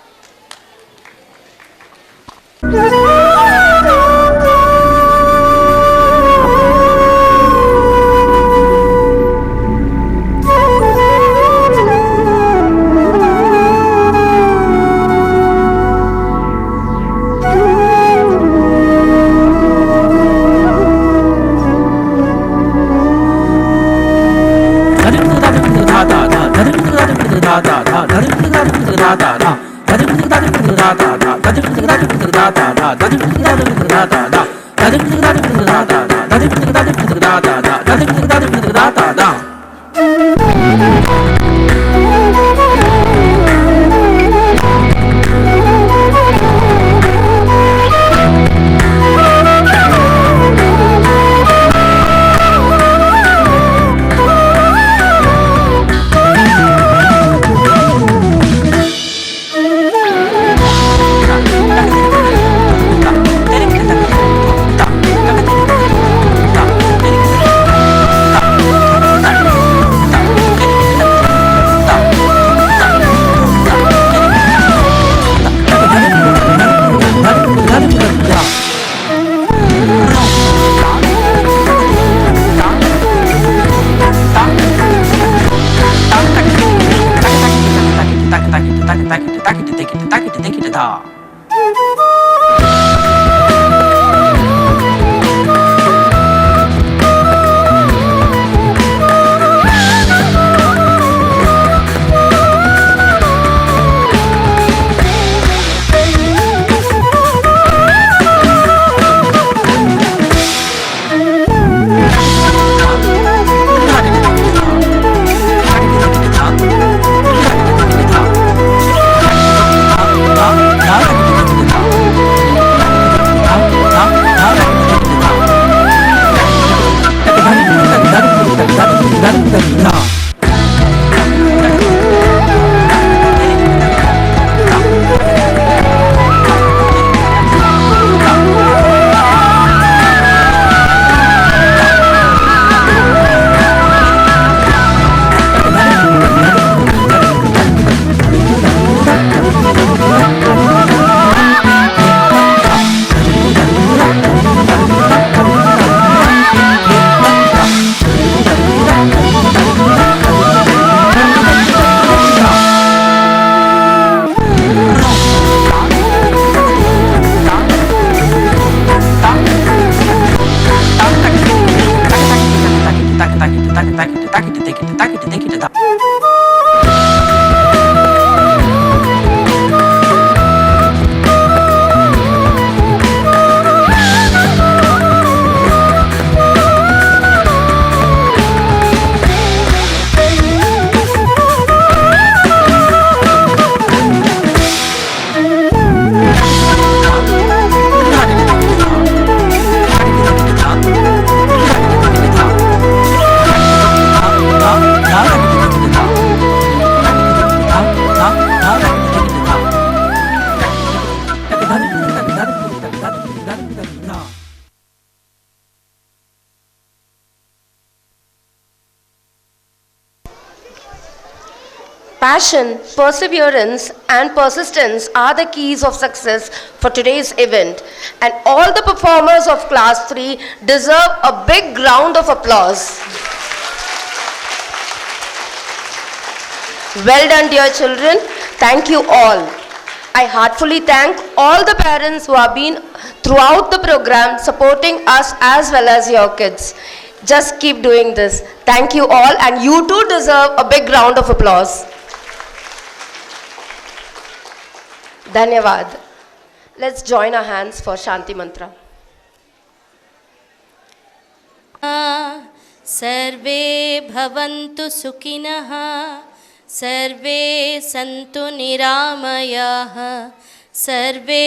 Speaker 2: Passion, perseverance, and persistence are the keys of success for today's event, and all the performers of Class 3 deserve a big round of applause. Well done, dear children. Thank you all. I heartfully thank all the parents who have been throughout the program supporting us as well as your kids. Just keep doing this. Thank you all, and you too deserve a big round of applause. Dhanyavad. Let's join our hands for Shanti Mantra.
Speaker 18: सर्वे भवन्तु सुखिनः सर्वे सन्तु निरामयाः सर्वे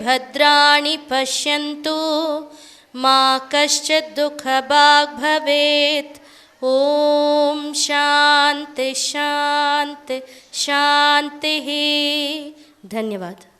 Speaker 18: भद्राणि पश्यन्तु मा कश्चित् दुःखभाग् भवेत् ॐ शान्ति शान्ति शान्तिः। धन्यवाद।